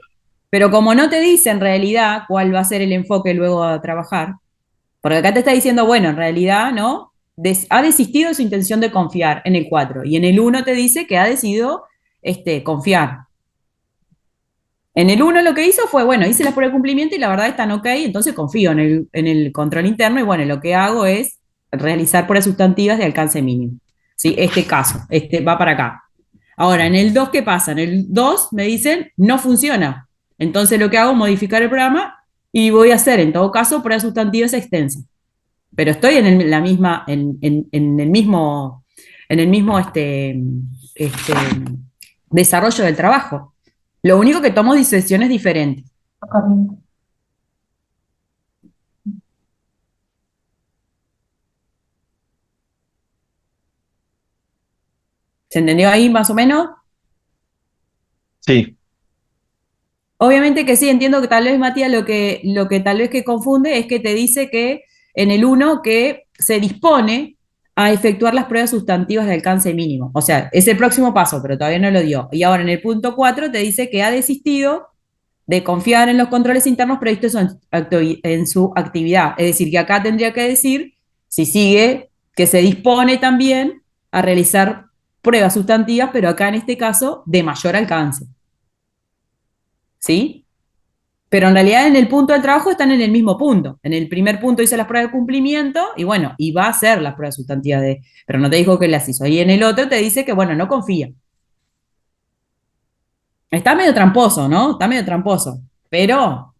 Pero como no te dice en realidad cuál va a ser el enfoque luego a trabajar, porque acá te está diciendo, bueno, en realidad, ¿no? Ha desistido de su intención de confiar en el 4 y en el uno te dice que ha decidido confiar. En el uno lo que hizo fue, bueno, hice la prueba de cumplimiento y la verdad están ok, entonces confío en el control interno y bueno, lo que hago es realizar pruebas sustantivas de alcance mínimo. ¿Sí? Este caso, este va para acá. Ahora, en el 2, ¿qué pasa? En el 2 me dicen, no funciona. Entonces lo que hago es modificar el programa y voy a hacer, en todo caso, pruebas sustantivas extensas. Pero estoy la misma, en el mismo desarrollo del trabajo. Lo único que tomo decisiones diferentes.
Camino.
¿Se entendió ahí más o menos?
Sí,
Obviamente que sí, entiendo que tal vez, Matías, lo que tal vez que confunde es que te dice que en el 1 que se dispone a efectuar las pruebas sustantivas de alcance mínimo. O sea, es el próximo paso, pero todavía no lo dio. Y ahora en el punto 4 te dice que ha desistido de confiar en los controles internos previstos en su actividad. Es decir, que acá tendría que decir, si sigue, que se dispone también a realizar pruebas sustantivas, pero acá en este caso de mayor alcance. ¿Sí? Pero en realidad en el punto del trabajo están en el mismo punto. En el primer punto hice las pruebas de cumplimiento y bueno, y va a hacer las pruebas sustantivas pero no te dijo que las hizo. Y en el otro te dice que bueno, no confía. Está medio tramposo, ¿no? Está medio tramposo. Pero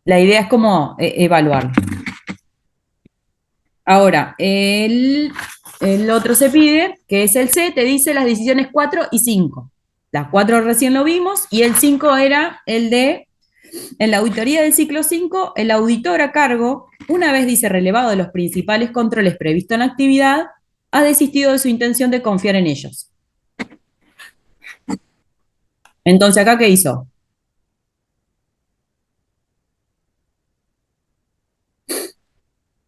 la idea es como evaluarlo. Ahora, el otro se pide, que es el C, te dice las decisiones 4 y 5. Las 4 recién lo vimos y el 5 era el de, en la auditoría del ciclo 5, el auditor a cargo, una vez dice relevado de los principales controles previstos en la actividad, ha desistido de su intención de confiar en ellos. Entonces, ¿acá qué hizo?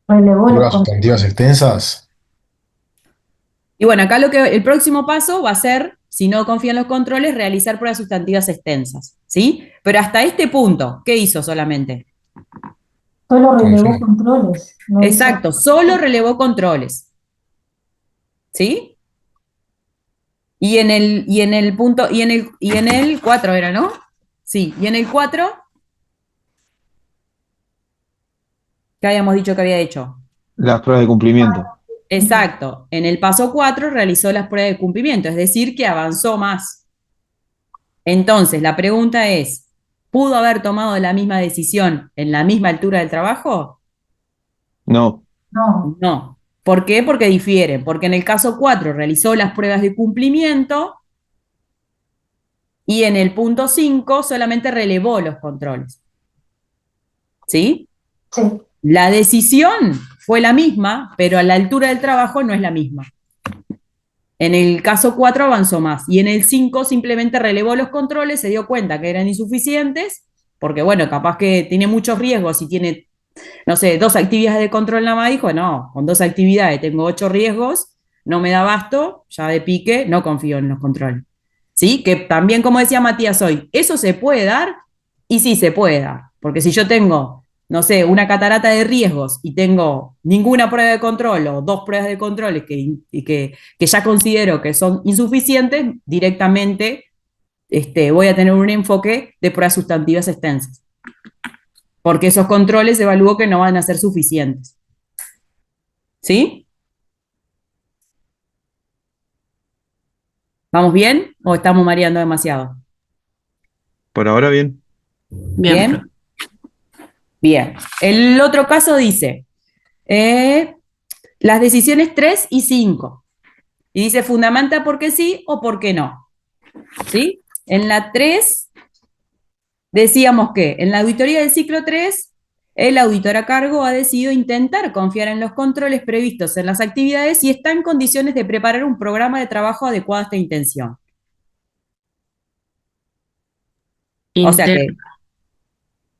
Relevó los
Pruebas
controles.
sustantivas extensas.
Y bueno, acá el próximo paso va a ser, si no confía en los controles, realizar pruebas sustantivas extensas, ¿sí? Pero hasta este punto, ¿qué hizo solamente?
Solo relevó
Confía.
controles. No hizo.
Exacto, solo relevó controles, ¿sí? Y en el punto, y en el 4 era, ¿no? Sí, y en el 4, ¿qué habíamos dicho que había hecho?
las pruebas de cumplimiento.
Exacto, en el paso 4 realizó las pruebas de cumplimiento, es decir, que avanzó más. Entonces, la pregunta es, ¿pudo haber tomado la misma decisión en la misma altura del trabajo?
No,
No,
No. ¿Por qué? Porque difieren. Porque en el caso 4 realizó las pruebas de cumplimiento y en el punto 5 solamente relevó los controles. ¿Sí?
sí,
La decisión fue la misma, pero a la altura del trabajo no es la misma. En el caso 4 avanzó más y en el 5 simplemente relevó los controles, se dio cuenta que eran insuficientes, porque bueno, capaz que tiene muchos riesgos y tiene, no sé, 2 actividades de control nada más, dijo, no, con 2 actividades tengo 8 riesgos, no me da abasto, ya de pique, no confío en los controles. ¿Sí? Que también, como decía Matías hoy, eso se puede dar y sí se puede dar, porque si yo tengo, no sé, una catarata de riesgos y tengo ninguna prueba de control o 2 pruebas de controles que ya considero que son insuficientes, directamente voy a tener un enfoque de pruebas sustantivas extensas, porque esos controles evalúo que no van a ser suficientes. ¿Sí? ¿Vamos bien o estamos mareando demasiado?
por ahora bien.
Bien,
¿Bien? Bien. El otro caso dice, las decisiones 3 y 5. Y dice, fundamenta por qué sí o por qué no. ¿Sí? En la 3 decíamos que en la auditoría del ciclo 3 el auditor a cargo ha decidido intentar confiar en los controles previstos en las actividades y está en condiciones de preparar un programa de trabajo adecuado a esta intención. O sea
Inten-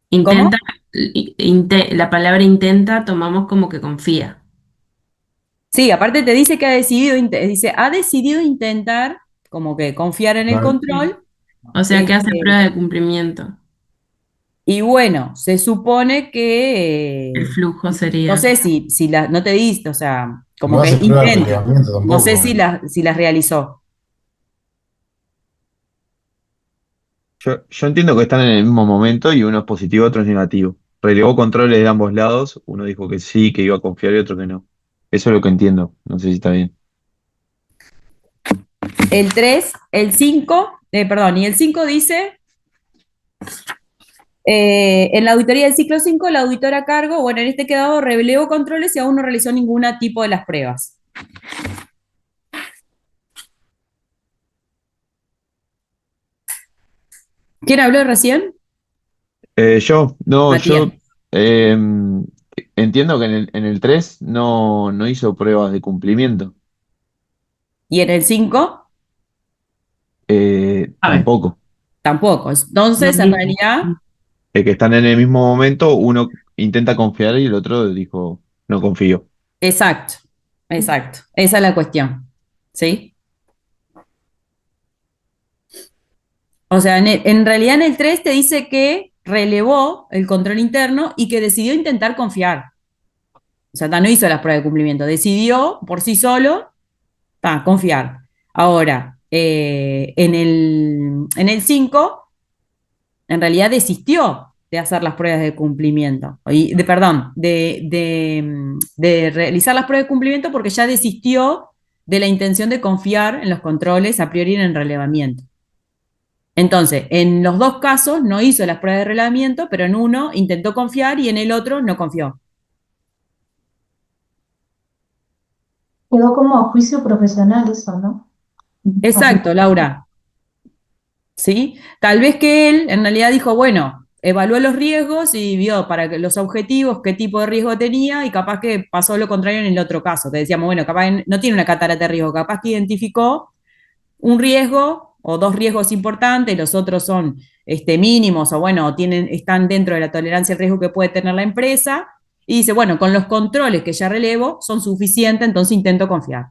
que, ¿cómo?
intenta, la palabra intenta tomamos como que confía.
Sí, aparte te dice que ha decidido intentar como que confiar en el
Claro.
control.
O sea que hace
este,
prueba de cumplimiento.
y bueno, se supone
El
que,
flujo
no
sería.
sé no te diste, o sea, como
No
que
hace prueba de
intenta.
relevamiento
No sé
tampoco.
si las realizó.
Yo entiendo que están en el mismo momento y uno es positivo, otro es negativo. relevó controles de ambos lados, uno dijo que sí, que iba a confiar y otro que no. Eso es lo que entiendo, no sé si está bien.
El 3, el 5, perdón, y el 5 dice, en la auditoría del ciclo 5, la auditora a cargo, bueno, en este quedado relevó controles y aún no realizó ningún tipo de las pruebas. ¿Quién habló recién?
Yo
Matías.
eh, entiendo que en el 3 no hizo pruebas de cumplimiento,
¿Y en el 5?
A ver,
tampoco.
Tampoco.
lo
Entonces, en
mismo.
realidad,
Que están en el mismo momento, uno intenta confiar y el otro dijo, no confío.
exacto, exacto. Esa es la cuestión. ¿Sí? O sea, en realidad en el 3 te dice que relevó el control interno y que decidió intentar confiar. O sea, no hizo las pruebas de cumplimiento, decidió por sí solo confiar. Ahora, en el 5, en realidad desistió de hacer las pruebas de cumplimiento, perdón, de realizar las pruebas de cumplimiento porque ya desistió de la intención de confiar en los controles a priori en el relevamiento. Entonces, en los dos casos no hizo las pruebas de relevamiento, pero en uno intentó confiar y en el otro no confió.
Quedó como a juicio profesional eso, ¿no? Así.
Exacto, Laura. ¿Sí? Tal vez que él en realidad dijo, bueno, evaluó los riesgos y vio para los objetivos qué tipo de riesgo tenía y capaz que pasó lo contrario en el otro caso, que decíamos, bueno, capaz no tiene una catarata de riesgo, capaz que identificó un riesgo o dos riesgos importantes, los otros son mínimos o bueno, están dentro de la tolerancia al riesgo que puede tener la empresa y dice, bueno, con los controles que ya relevo son suficientes, entonces intento confiar.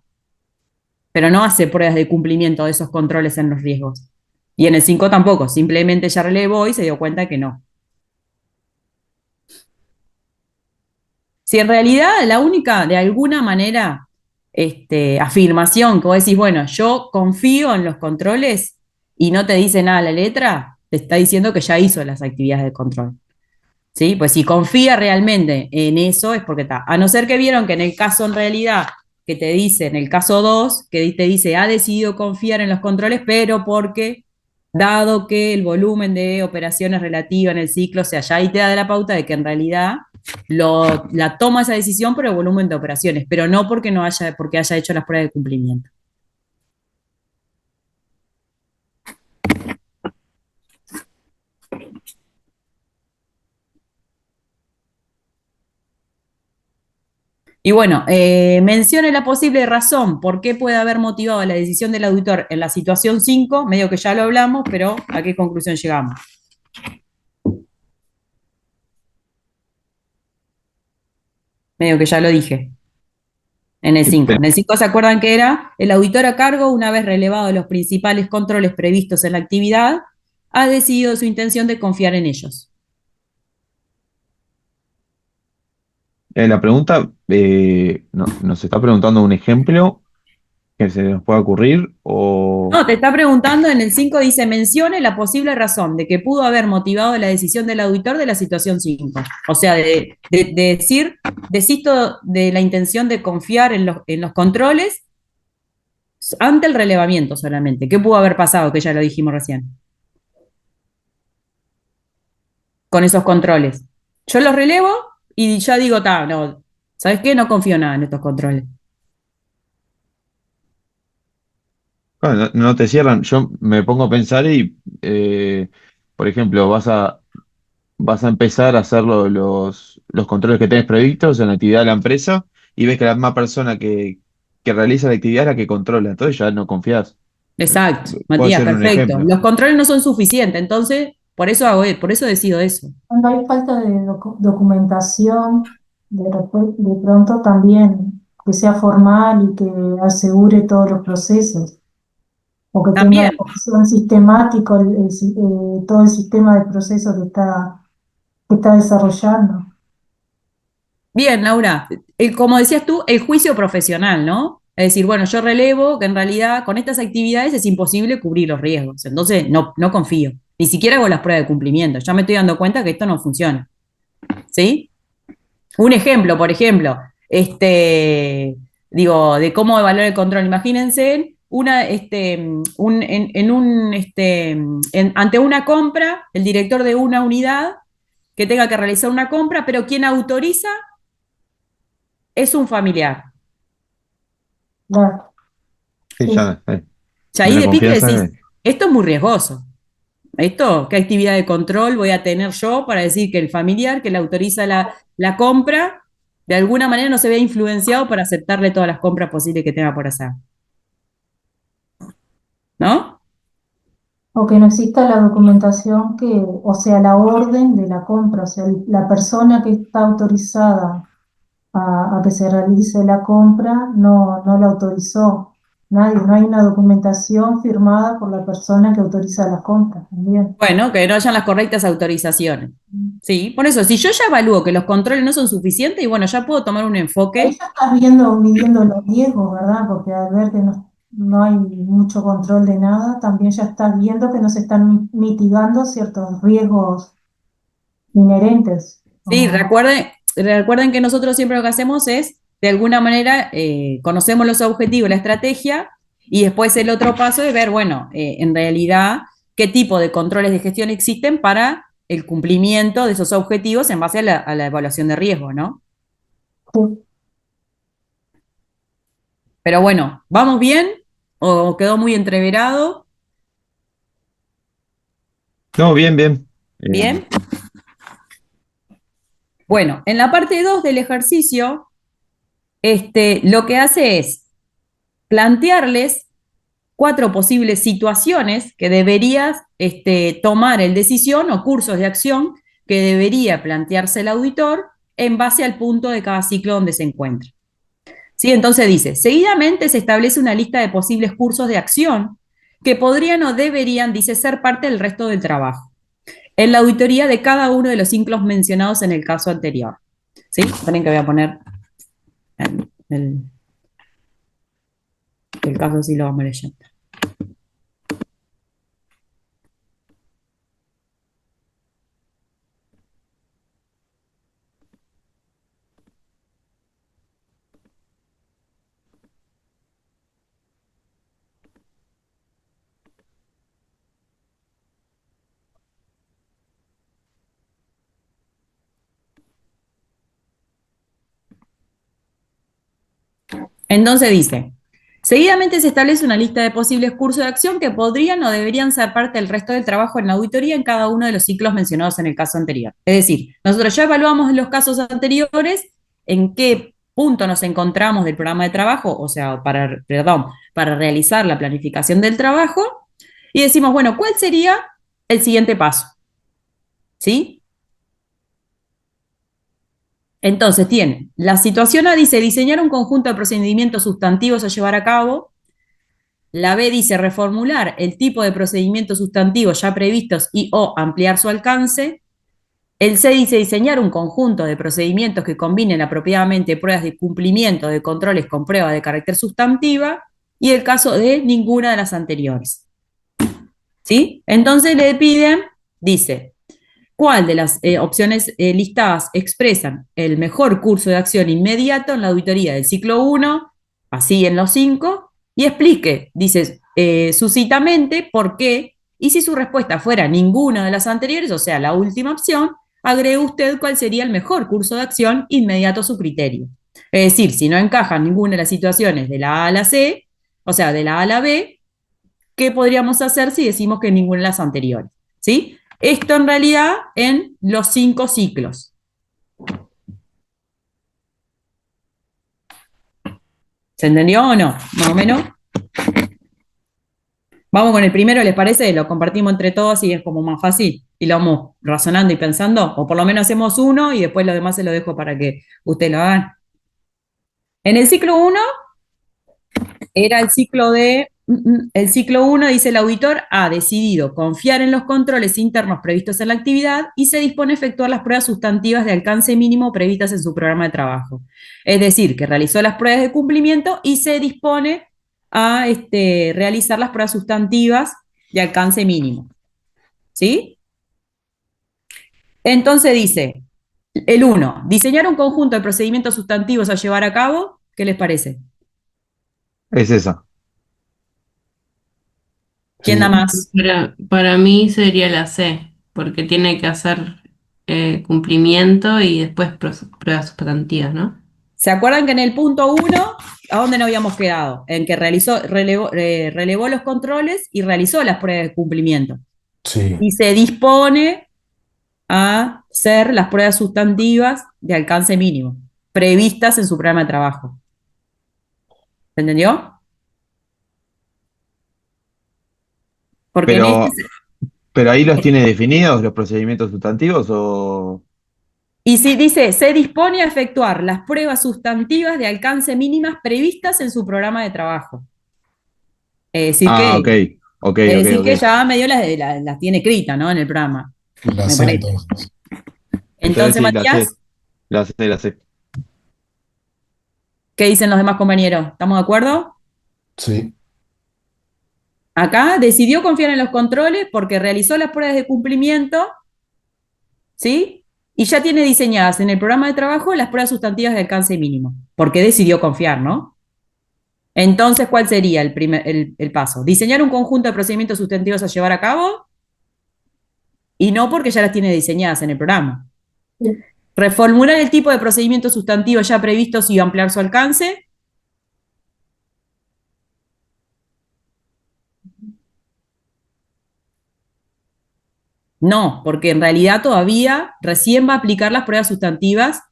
Pero no hace pruebas de cumplimiento de esos controles en los riesgos. Y en el 5 tampoco, simplemente ya relevó y se dio cuenta que no. Si en realidad la única, de alguna manera, afirmación que vos decís, bueno, yo confío en los controles y no te dice nada la letra, te está diciendo que ya hizo las actividades de control. ¿Sí? Pues si confía realmente en eso es porque está. A no ser que vieron que en el caso en realidad que te dice, en el caso 2 que te dice, ha decidido confiar en los controles, pero porque, dado que el volumen de operaciones relativa en el ciclo, o sea, ya ahí te da la pauta de que en realidad la toma esa decisión por el volumen de operaciones, pero no porque haya hecho las pruebas de cumplimiento. Y bueno, mencione la posible razón por qué puede haber motivado la decisión del auditor en la situación 5, medio que ya lo hablamos, pero ¿a qué conclusión llegamos? Medio que ya lo dije en el 5. En el 5 se acuerdan que era el auditor a cargo, una vez relevado los principales controles previstos en la actividad, ha decidido su intención de confiar en ellos.
La pregunta, nos está preguntando un ejemplo que se nos pueda ocurrir o...
No, te está preguntando en el 5, dice, mencione la posible razón de que pudo haber motivado la decisión del auditor de la situación 5. O sea, de decir, desisto de la intención de confiar en los controles ante el relevamiento solamente. ¿Qué pudo haber pasado? Que ya lo dijimos recién. Con esos controles. Yo los relevo y ya digo, no, ¿sabes qué? No confío nada en estos controles.
Bueno, no te cierran. Yo me pongo a pensar y, por ejemplo, vas a empezar a hacer los controles que tenés previstos en la actividad de la empresa y ves que la misma persona que realiza la actividad es la que controla, entonces ya no confías.
Exacto,
Puedo
Matías,
ser un
perfecto.
ejemplo.
Los controles no son suficientes, entonces por eso decido eso.
Cuando hay falta de documentación, de pronto también que sea formal y que asegure todos los procesos, o que tenga
También,
o que sea un sistemático todo el sistema de procesos que está desarrollando.
bien, Laura, como decías tú, el juicio profesional, ¿no? Es decir, bueno, yo relevo que en realidad con estas actividades es imposible cubrir los riesgos, entonces no confío, ni siquiera hago las pruebas de cumplimiento, ya me estoy dando cuenta que esto no funciona. ¿sí? Un ejemplo, por ejemplo, digo, de cómo evaluar el control. Imagínense ante una compra, el director de una unidad que tenga que realizar una compra, pero quien autoriza es un familiar.
Claro.
Sí,
Sí.
ya,
Ya
me
ahí
da
de pique
confianza.
decís, esto es muy riesgoso. ¿Qué actividad de control voy a tener yo para decir que el familiar que le autoriza la compra, de alguna manera no se vea influenciado para aceptarle todas las compras posibles que tenga por hacer? ¿No?
O que no exista la documentación o sea, la orden de la compra, o sea, la persona que está autorizada a que se realice la compra no la autorizó. Nadie, no hay una documentación firmada por la persona que autoriza la compra también.
Bueno, que no hayan las correctas autorizaciones. Sí, por eso, si yo ya evalúo que los controles no son suficientes, y bueno, ya puedo tomar un
Ahí
enfoque.
ya estás midiendo los riesgos, ¿verdad? Porque al ver que no hay mucho control de nada, también ya estás viendo que no se están mitigando ciertos riesgos inherentes.
Sí,
Como,
recuerden que nosotros siempre lo que hacemos es, de alguna manera, conocemos los objetivos, la estrategia, y después el otro paso es ver, bueno, en realidad, qué tipo de controles de gestión existen para el cumplimiento de esos objetivos en base a la evaluación de riesgo, ¿no?
sí.
Pero bueno, ¿vamos bien? ¿O quedó muy entreverado?
No, bien, bien.
¿Bien? Bueno, en la parte 2 del ejercicio, lo que hace es plantearles 4 posibles situaciones que deberías tomar en decisión o cursos de acción que debería plantearse el auditor en base al punto de cada ciclo donde se encuentra. ¿Sí? Entonces dice, seguidamente se establece una lista de posibles cursos de acción que podrían o deberían, dice, ser parte del resto del trabajo, en la auditoría de cada uno de los ciclos mencionados en el caso anterior. ¿Sí? Esperen que voy a poner el caso, si lo vamos leyendo. Entonces dice, seguidamente se establece una lista de posibles cursos de acción que podrían o deberían ser parte del resto del trabajo en la auditoría en cada uno de los ciclos mencionados en el caso anterior. Es decir, nosotros ya evaluamos en los casos anteriores en qué punto nos encontramos del programa de trabajo, o sea, para realizar la planificación del trabajo, y decimos, bueno, ¿cuál sería el siguiente paso? ¿Sí? Entonces tiene, la situación A dice diseñar un conjunto de procedimientos sustantivos a llevar a cabo. La B dice reformular el tipo de procedimientos sustantivos ya previstos y o ampliar su alcance. El C dice diseñar un conjunto de procedimientos que combinen apropiadamente pruebas de cumplimiento de controles con pruebas de carácter sustantiva. Y el caso de ninguna de las anteriores. ¿Sí? Entonces le piden, dice, ¿cuál de las opciones listadas expresan el mejor curso de acción inmediato en la auditoría del ciclo 1, así en los 5, y explique, dice, sucintamente por qué, y si su respuesta fuera ninguna de las anteriores, o sea, la última opción, agregue usted cuál sería el mejor curso de acción inmediato a su criterio. Es decir, si no encaja ninguna de las situaciones de la A a la C, o sea, de la A a la B, ¿qué podríamos hacer si decimos que ninguna de las anteriores? ¿Sí? Esto en realidad en los 5 ciclos. ¿Se entendió o no? Más o menos. Vamos con el primero, ¿les parece? Lo compartimos entre todos y es como más fácil. Y lo vamos razonando y pensando. O por lo menos hacemos uno y después lo demás se lo dejo para que ustedes lo hagan. En el ciclo 1 era el ciclo 1 dice el auditor ha decidido confiar en los controles internos previstos en la actividad y se dispone a efectuar las pruebas sustantivas de alcance mínimo previstas en su programa de trabajo. Es decir, que realizó las pruebas de cumplimiento y se dispone a realizar las pruebas sustantivas de alcance mínimo. ¿Sí? Entonces dice, El 1, diseñar un conjunto de procedimientos sustantivos a llevar a cabo. ¿Qué les parece?
Es esa.
¿Quién da
Sí,
más?
Para mí sería la C, porque tiene que hacer cumplimiento y después pruebas sustantivas, ¿no?
¿Se acuerdan que en el punto 1, a dónde nos habíamos quedado? En que relevó los controles y realizó las pruebas de cumplimiento.
sí,
Y se dispone a hacer las pruebas sustantivas de alcance mínimo, previstas en su programa de trabajo. ¿Se entendió? Porque en este...
Pero, pero ahí los tiene definidos los procedimientos sustantivos o...
Y si dice, se dispone a efectuar las pruebas sustantivas de alcance mínimas previstas en su programa de trabajo. Es decir
Ah, ok,
que,
ok,
es
ok,
decir que
ok.
ya medio las tiene escritas, ¿no? En el programa,
la
me
sé
parece.
entonces.
Entonces
Entonces,
sí, la
Matías,
sé, la sé, la sé.
¿qué dicen los demás compañeros? ¿Estamos de acuerdo?
Sí,
Acá decidió confiar en los controles porque realizó las pruebas de cumplimiento, ¿sí? Y ya tiene diseñadas en el programa de trabajo las pruebas sustantivas de alcance mínimo, porque decidió confiar, ¿no? Entonces, ¿cuál sería el paso? Diseñar un conjunto de procedimientos sustantivos a llevar a cabo y no porque ya las tiene diseñadas en el programa.
Sí.
Reformular el tipo de procedimientos sustantivos ya previstos y ampliar su alcance. No, porque en realidad todavía recién va a aplicar las pruebas sustantivas,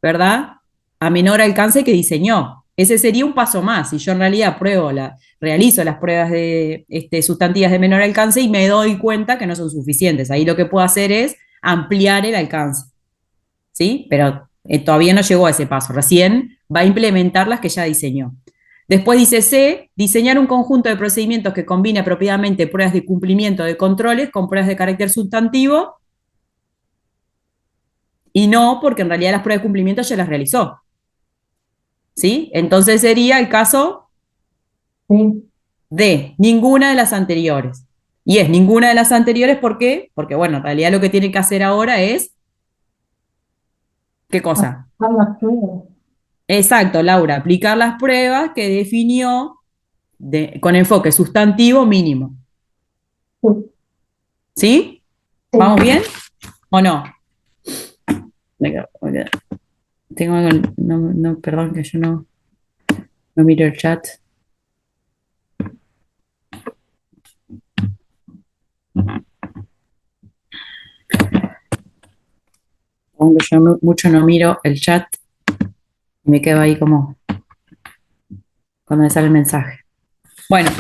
¿verdad? A menor alcance que diseñó. Ese sería un paso más. Si yo en realidad realizo las pruebas de, sustantivas de menor alcance y me doy cuenta que no son suficientes. Ahí lo que puedo hacer es ampliar el alcance, ¿sí? Pero todavía no llegó a ese paso. Recién va a implementar las que ya diseñó. Después dice C, diseñar un conjunto de procedimientos que combine apropiadamente pruebas de cumplimiento de controles con pruebas de carácter sustantivo y no porque en realidad las pruebas de cumplimiento ya las realizó. ¿Sí? Entonces sería el caso
Sí.
de ninguna de las anteriores. Y es ninguna de las anteriores, ¿por qué? Porque, bueno, en realidad lo que tiene que hacer ahora es, ¿qué cosa?
Ah, las pruebas.
Exacto, Laura, aplicar las pruebas que definió con enfoque sustantivo mínimo.
Sí,
¿Sí? ¿Vamos
sí.
bien o no? Venga, tengo algo, no, perdón que yo no miro el chat. Aunque yo mucho no miro el chat y me quedo ahí como cuando me sale el mensaje. Bueno,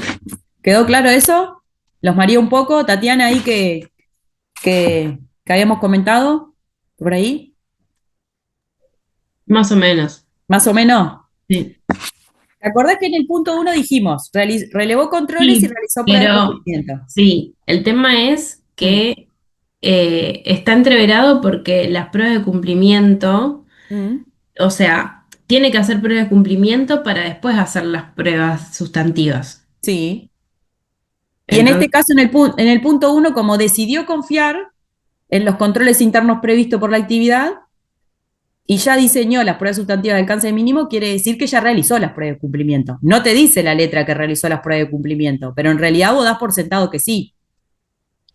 ¿quedó claro eso? ¿Los mareé un poco? Tatiana, ahí que habíamos comentado por ahí,
Más o menos,
más o menos.
sí.
¿Te acordás que en el punto 1 dijimos, relevó controles y
Sí,
realizó pruebas de
pero
cumplimiento?
sí, el tema es
Mm,
que está entreverado porque las pruebas de cumplimiento,
mm.
o sea, tiene que hacer pruebas de cumplimiento para después hacer las pruebas sustantivas.
Sí. Y en este
Entonces,
caso, en el punto 1, como decidió confiar en los controles internos previstos por la actividad y ya diseñó las pruebas sustantivas de alcance mínimo, quiere decir que ya realizó las pruebas de cumplimiento. No te dice la letra que realizó las pruebas de cumplimiento, pero en realidad vos das por sentado que sí,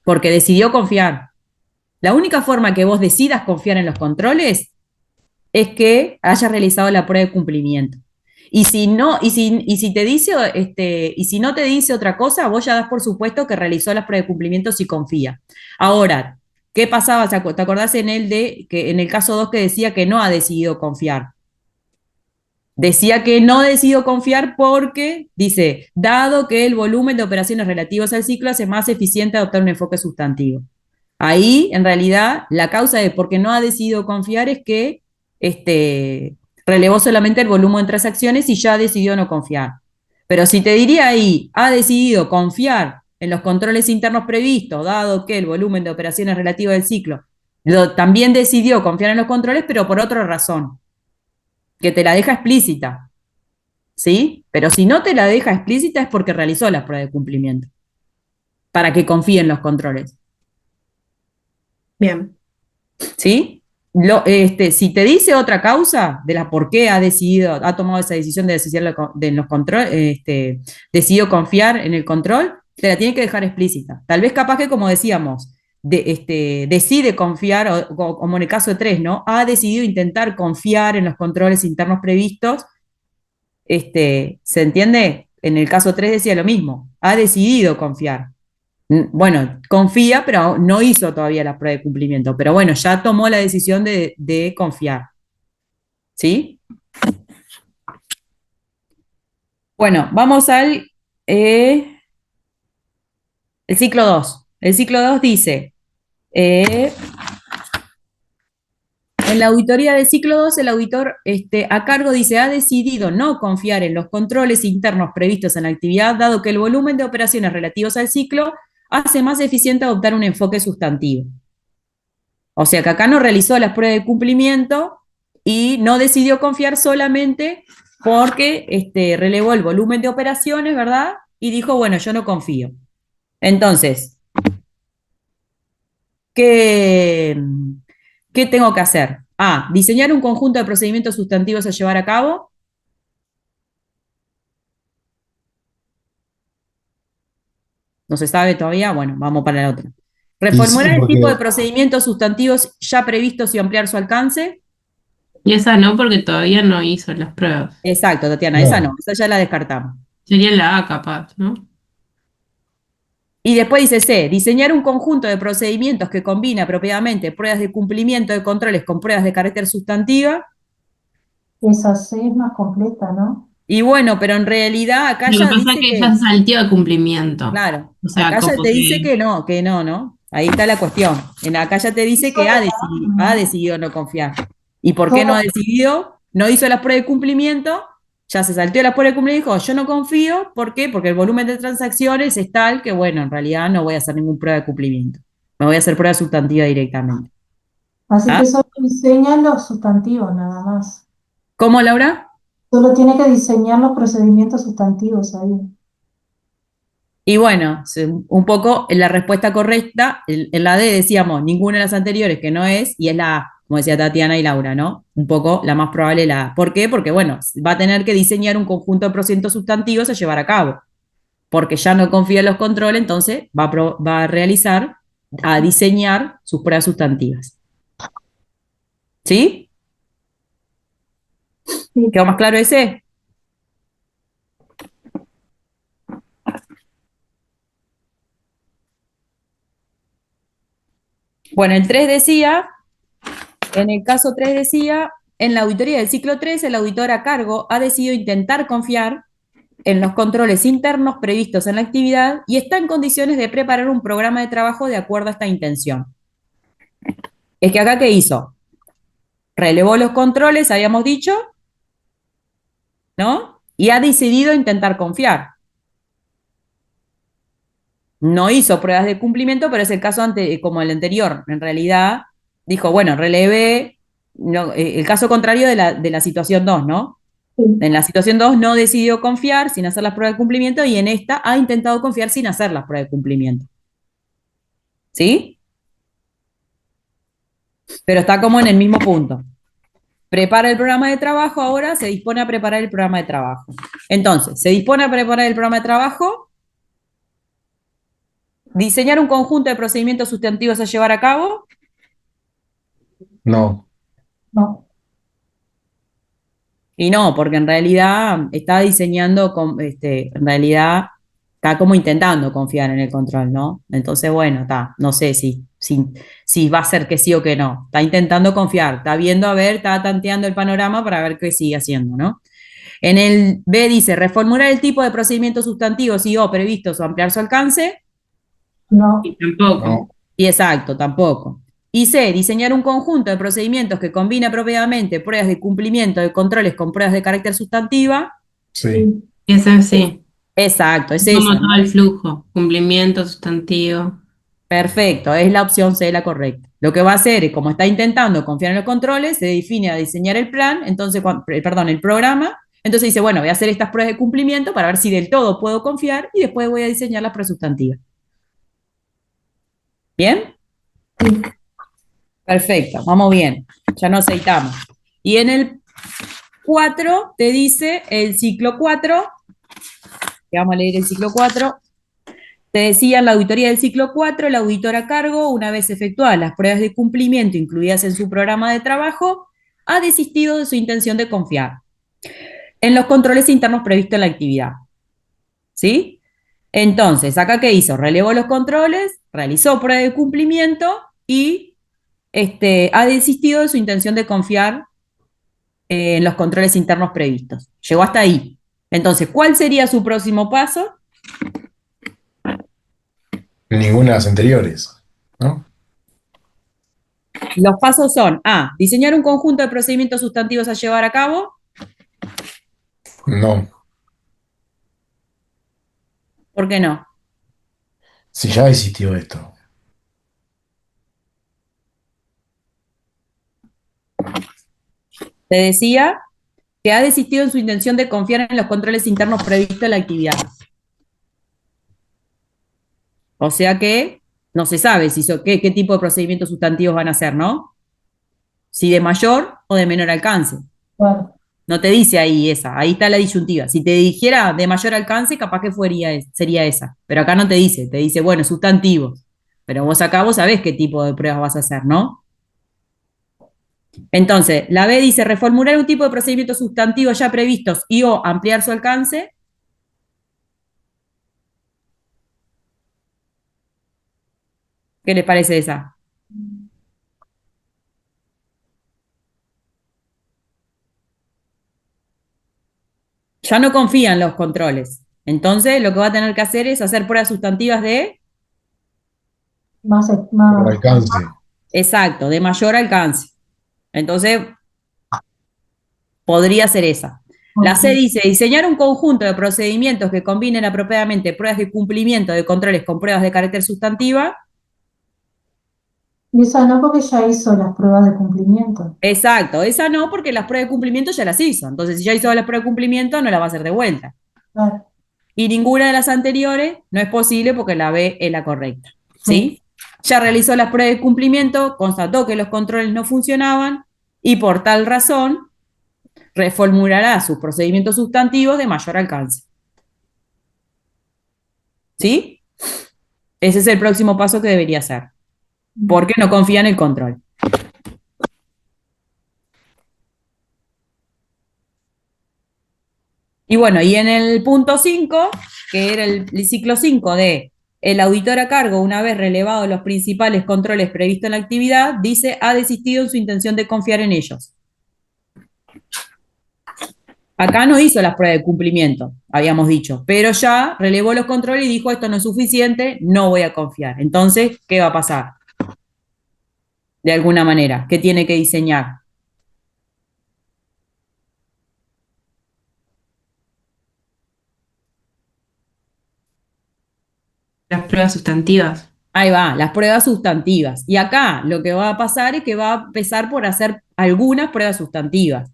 porque decidió confiar. La única forma que vos decidas confiar en los controles es que hayas realizado la prueba de cumplimiento. Y si no, y si te dice, y si no te dice otra cosa, vos ya das por supuesto que realizó las pruebas de cumplimiento si confía. Ahora, ¿qué pasaba? ¿Te acordás en el caso 2 que decía que no ha decidido confiar? Decía que no decidió confiar porque, dice, dado que el volumen de operaciones relativas al ciclo hace más eficiente adoptar un enfoque sustantivo. Ahí, en realidad, la causa de por qué no ha decidido confiar es que este, relevó solamente el volumen de transacciones y ya decidió no confiar. Pero si te diría ahí, ha decidido confiar en los controles internos previstos, dado que el volumen de operaciones relativas al ciclo, también decidió confiar en los controles, pero por otra razón, que te la deja explícita, ¿sí? Pero si no te la deja explícita es porque realizó la prueba de cumplimiento, para que confíe en los controles,
bien.
¿sí? Si te dice otra causa de la por qué ha tomado esa decisión de los control, decidió confiar en el control, te la tiene que dejar explícita. Tal vez capaz que, como decíamos, decide confiar, como en el caso de 3, ¿no? Ha decidido intentar confiar en los controles internos previstos. ¿Se entiende? En el caso 3 decía lo mismo, ha decidido confiar. Bueno, confía, pero no hizo todavía la prueba de cumplimiento. Pero bueno, ya tomó la decisión de confiar. ¿Sí? Bueno, vamos al el ciclo 2. El ciclo 2 dice, en la auditoría del ciclo 2, el auditor a cargo dice, ha decidido no confiar en los controles internos previstos en la actividad, dado que el volumen de operaciones relativos al ciclo hace más eficiente adoptar un enfoque sustantivo. O sea que acá no realizó las pruebas de cumplimiento y no decidió confiar solamente porque relevó el volumen de operaciones, ¿verdad? Y dijo, bueno, yo no confío. Entonces, ¿qué tengo que hacer? A, diseñar un conjunto de procedimientos sustantivos a llevar a cabo. ¿No se sabe todavía? Bueno, vamos para la otra.
Y sí,
Reformular el tipo de
porque
procedimientos sustantivos ya previstos y ampliar su alcance.
Y esa no, porque todavía no hizo las pruebas.
Exacto, Tatiana, esa no,
no.
esa ya la descartamos.
Sería la A capaz, ¿no?
Y después dice C, diseñar un conjunto de procedimientos que combina apropiadamente pruebas de cumplimiento de controles con pruebas de carácter sustantiva.
Esa C es más completa, ¿no?
Y bueno, pero en realidad acá
Lo que
ya
pasa es
dice
que ya
que,
se saltió de cumplimiento.
claro,
O sea,
acá ya
como
te dice
que
que no, ¿no? Ahí está la cuestión. Acá ya te dice que ha decidido no confiar. ¿Y por qué no ha
Solo,
decidido? No hizo las pruebas de cumplimiento, ya se salteó las pruebas de cumplimiento y dijo, yo no confío, ¿por qué? Porque el volumen de transacciones es tal que, bueno, en realidad no voy a hacer ninguna prueba de cumplimiento. Me voy a hacer prueba sustantiva directamente.
así
¿Ah?
que solo diseña los sustantivos nada más.
¿Cómo, Laura?
Solo tiene que diseñar los procedimientos sustantivos ahí.
Y bueno, un poco la respuesta correcta, en la D decíamos ninguna de las anteriores que no es, y es la A, como decía Tatiana y Laura, ¿no? Un poco la más probable la A. ¿Por qué? Porque, bueno, va a tener que diseñar un conjunto de procedimientos sustantivos a llevar a cabo, porque ya no confía en los controles, entonces va a realizar, a diseñar sus pruebas sustantivas. ¿Sí?
Sí.
¿Quedó más claro ese? Bueno, el 3 decía, en el caso 3 decía, en la auditoría del ciclo 3, el auditor a cargo ha decidido intentar confiar en los controles internos previstos en la actividad y está en condiciones de preparar un programa de trabajo de acuerdo a esta intención. Es que acá, ¿qué hizo? Relevó los controles, habíamos dicho, ¿no? Y ha decidido intentar confiar. No hizo pruebas de cumplimiento, pero es el caso como el anterior. En realidad, dijo, bueno, relevé el caso contrario de la situación 2, ¿no?
Sí.
En la situación 2 no decidió confiar sin hacer las pruebas de cumplimiento y en esta ha intentado confiar sin hacer las pruebas de cumplimiento. ¿Sí? Pero está como en el mismo punto. Prepara el programa de trabajo, ahora se dispone a preparar el programa de trabajo. Entonces, se dispone a preparar el programa de trabajo, diseñar un conjunto de procedimientos sustantivos a llevar a cabo.
no.
No.
Y no, porque en realidad está diseñando, en realidad está como intentando confiar en el control, ¿no? Entonces, bueno, está, no sé si va a ser que sí o que no. Está intentando confiar, está viendo a ver, está tanteando el panorama para ver qué sigue haciendo, ¿no? En el B dice, reformular el tipo de procedimientos sustantivos y o previstos o ampliar su alcance.
No.
Y tampoco.
No.
Y exacto, tampoco. Y C, diseñar un conjunto de procedimientos que combina apropiadamente pruebas de cumplimiento de controles con pruebas de carácter sustantiva.
Sí.
Sí.
Y esa sí.
Exacto, es
Es como
esa,
todo
¿no?
el flujo. Cumplimiento, sustantivo.
Perfecto, es la opción C la correcta. Lo que va a hacer es, como está intentando confiar en los controles, se define a diseñar el plan, entonces, perdón, el programa. Entonces dice, bueno, voy a hacer estas pruebas de cumplimiento para ver si del todo puedo confiar y después voy a diseñar las pruebas sustantivas. ¿Bien?
Sí.
Perfecto, vamos bien. Ya nos aceitamos. Y en el 4 te dice el ciclo 4, que vamos a leer el ciclo 4. Te decía en la auditoría del ciclo 4, el auditor a cargo, una vez efectuadas las pruebas de cumplimiento incluidas en su programa de trabajo, ha desistido de su intención de confiar en los controles internos previstos en la actividad. ¿Sí? Entonces, ¿acá qué hizo? Relevó los controles, realizó prueba de cumplimiento y ha desistido de su intención de confiar en los controles internos previstos. Llegó hasta ahí. Entonces, ¿cuál sería su próximo paso?
Ninguna de las anteriores, ¿no?
Los pasos son A, diseñar un conjunto de procedimientos sustantivos a llevar a cabo.
No.
¿Por qué no?
Si ya existió esto.
Te decía que ha desistido en su intención de confiar en los controles internos previstos en la actividad. O sea que no se sabe qué tipo de procedimientos sustantivos van a ser, ¿no? Si de mayor o de menor alcance.
Claro.
No te dice ahí esa, ahí está la disyuntiva. Si te dijera de mayor alcance, capaz que sería esa. Pero acá no te dice, bueno, sustantivos. Pero vos sabés qué tipo de pruebas vas a hacer, ¿no? Entonces, la B dice reformular un tipo de procedimientos sustantivos ya previstos y o ampliar su alcance. ¿Qué les parece esa? Ya no confía en los controles. Entonces, lo que va a tener que hacer es hacer pruebas sustantivas de,
Por alcance.
exacto, de mayor alcance. Entonces, podría ser esa. La C dice, diseñar un conjunto de procedimientos que combinen apropiadamente pruebas de cumplimiento de controles con pruebas de carácter sustantiva.
Y esa no, porque ya hizo las pruebas de cumplimiento.
Exacto, esa no, porque las pruebas de cumplimiento ya las hizo. Entonces, si ya hizo las pruebas de cumplimiento, no las va a hacer de vuelta.
Claro.
Y ninguna de las anteriores no es posible porque la B es la correcta. ¿Sí? Ya realizó las pruebas de cumplimiento, constató que los controles no funcionaban y por tal razón reformulará sus procedimientos sustantivos de mayor alcance. ¿Sí? Ese es el próximo paso que debería hacer. Porque no confía en el control. Y bueno, y en el punto 5, que era el ciclo 5 de el auditor a cargo, una vez relevados los principales controles previstos en la actividad, dice, ha desistido en su intención de confiar en ellos. Acá no hizo las pruebas de cumplimiento, habíamos dicho, pero ya relevó los controles y dijo, esto no es suficiente, no voy a confiar. Entonces, ¿qué va a pasar? De alguna manera, ¿qué tiene que diseñar?
Las pruebas sustantivas.
Ahí va, las pruebas sustantivas. Y acá lo que va a pasar es que va a empezar por hacer algunas pruebas sustantivas.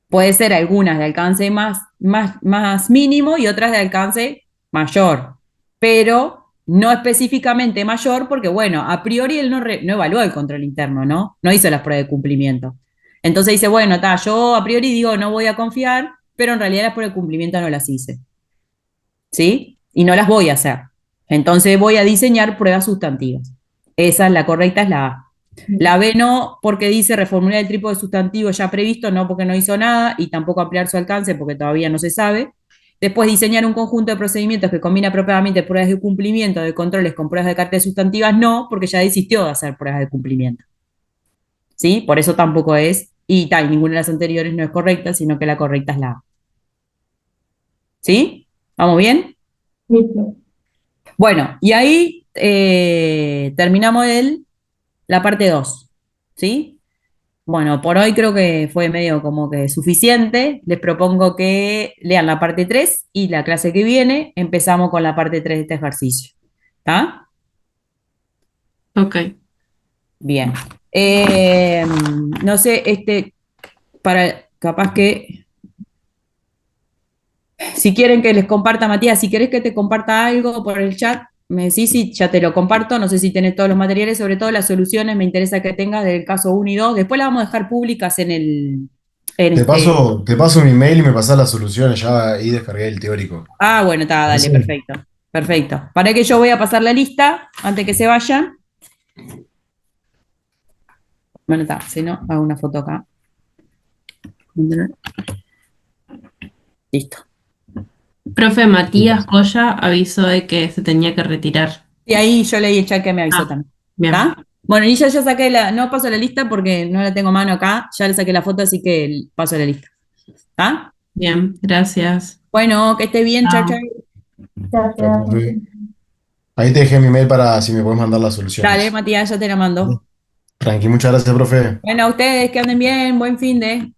Puede ser algunas de alcance más mínimo y otras de alcance mayor, pero no específicamente mayor porque, bueno, a priori él no evaluó el control interno, ¿no? No hizo las pruebas de cumplimiento. Entonces dice, bueno, yo a priori digo no voy a confiar, pero en realidad las pruebas de cumplimiento no las hice. ¿Sí? Y no las voy a hacer. Entonces voy a diseñar pruebas sustantivas. Esa es la correcta, es la A. La B no, porque dice reformular el tipo de sustantivo ya previsto, no porque no hizo nada, y tampoco ampliar su alcance porque todavía no se sabe. Después diseñar un conjunto de procedimientos que combina apropiadamente pruebas de cumplimiento de controles con pruebas de carácter sustantivas, no, porque ya desistió de hacer pruebas de cumplimiento. ¿Sí? Por eso tampoco es, y tal, ninguna de las anteriores no es correcta, sino que la correcta es la A. ¿Sí? ¿Vamos bien?
Sí.
Bueno, y ahí terminamos la parte 2, ¿sí? Bueno, por hoy creo que fue medio como que suficiente. Les propongo que lean la parte 3 y la clase que viene empezamos con la parte 3 de este ejercicio. ¿Está?
Ok.
Bien. No sé, capaz que, si quieren que les comparta, Matías, si querés que te comparta algo por el chat, me decís y ya te lo comparto. No sé si tenés todos los materiales, sobre todo las soluciones, me interesa que tengas del caso 1 y 2. Después las vamos a dejar públicas en
Te paso mi mail y me pasás las soluciones, ya ahí descargué el teórico.
Ah, bueno, está, dale,
¿Parece?
perfecto. Perfecto. Para que yo voy a pasar la lista antes que se vayan. Bueno, está, si no, hago una foto acá. Listo.
Profe Matías Coya avisó de que se tenía que retirar.
Y ahí yo leí el chat que me avisó
Ah,
también.
bien.
¿Está? Bueno, y ya saqué no paso la lista porque no la tengo a mano acá, ya le saqué la foto, así que paso la lista. ¿Está?
Bien, gracias.
Bueno, que esté bien, chao, chao.
Ya,
Chao,
ya.
profe. Ahí te dejé mi mail para si me puedes mandar las
Dale,
soluciones.
Matías, ya te la mando.
Tranqui, muchas gracias, profe.
Bueno, a ustedes que anden bien, buen fin de.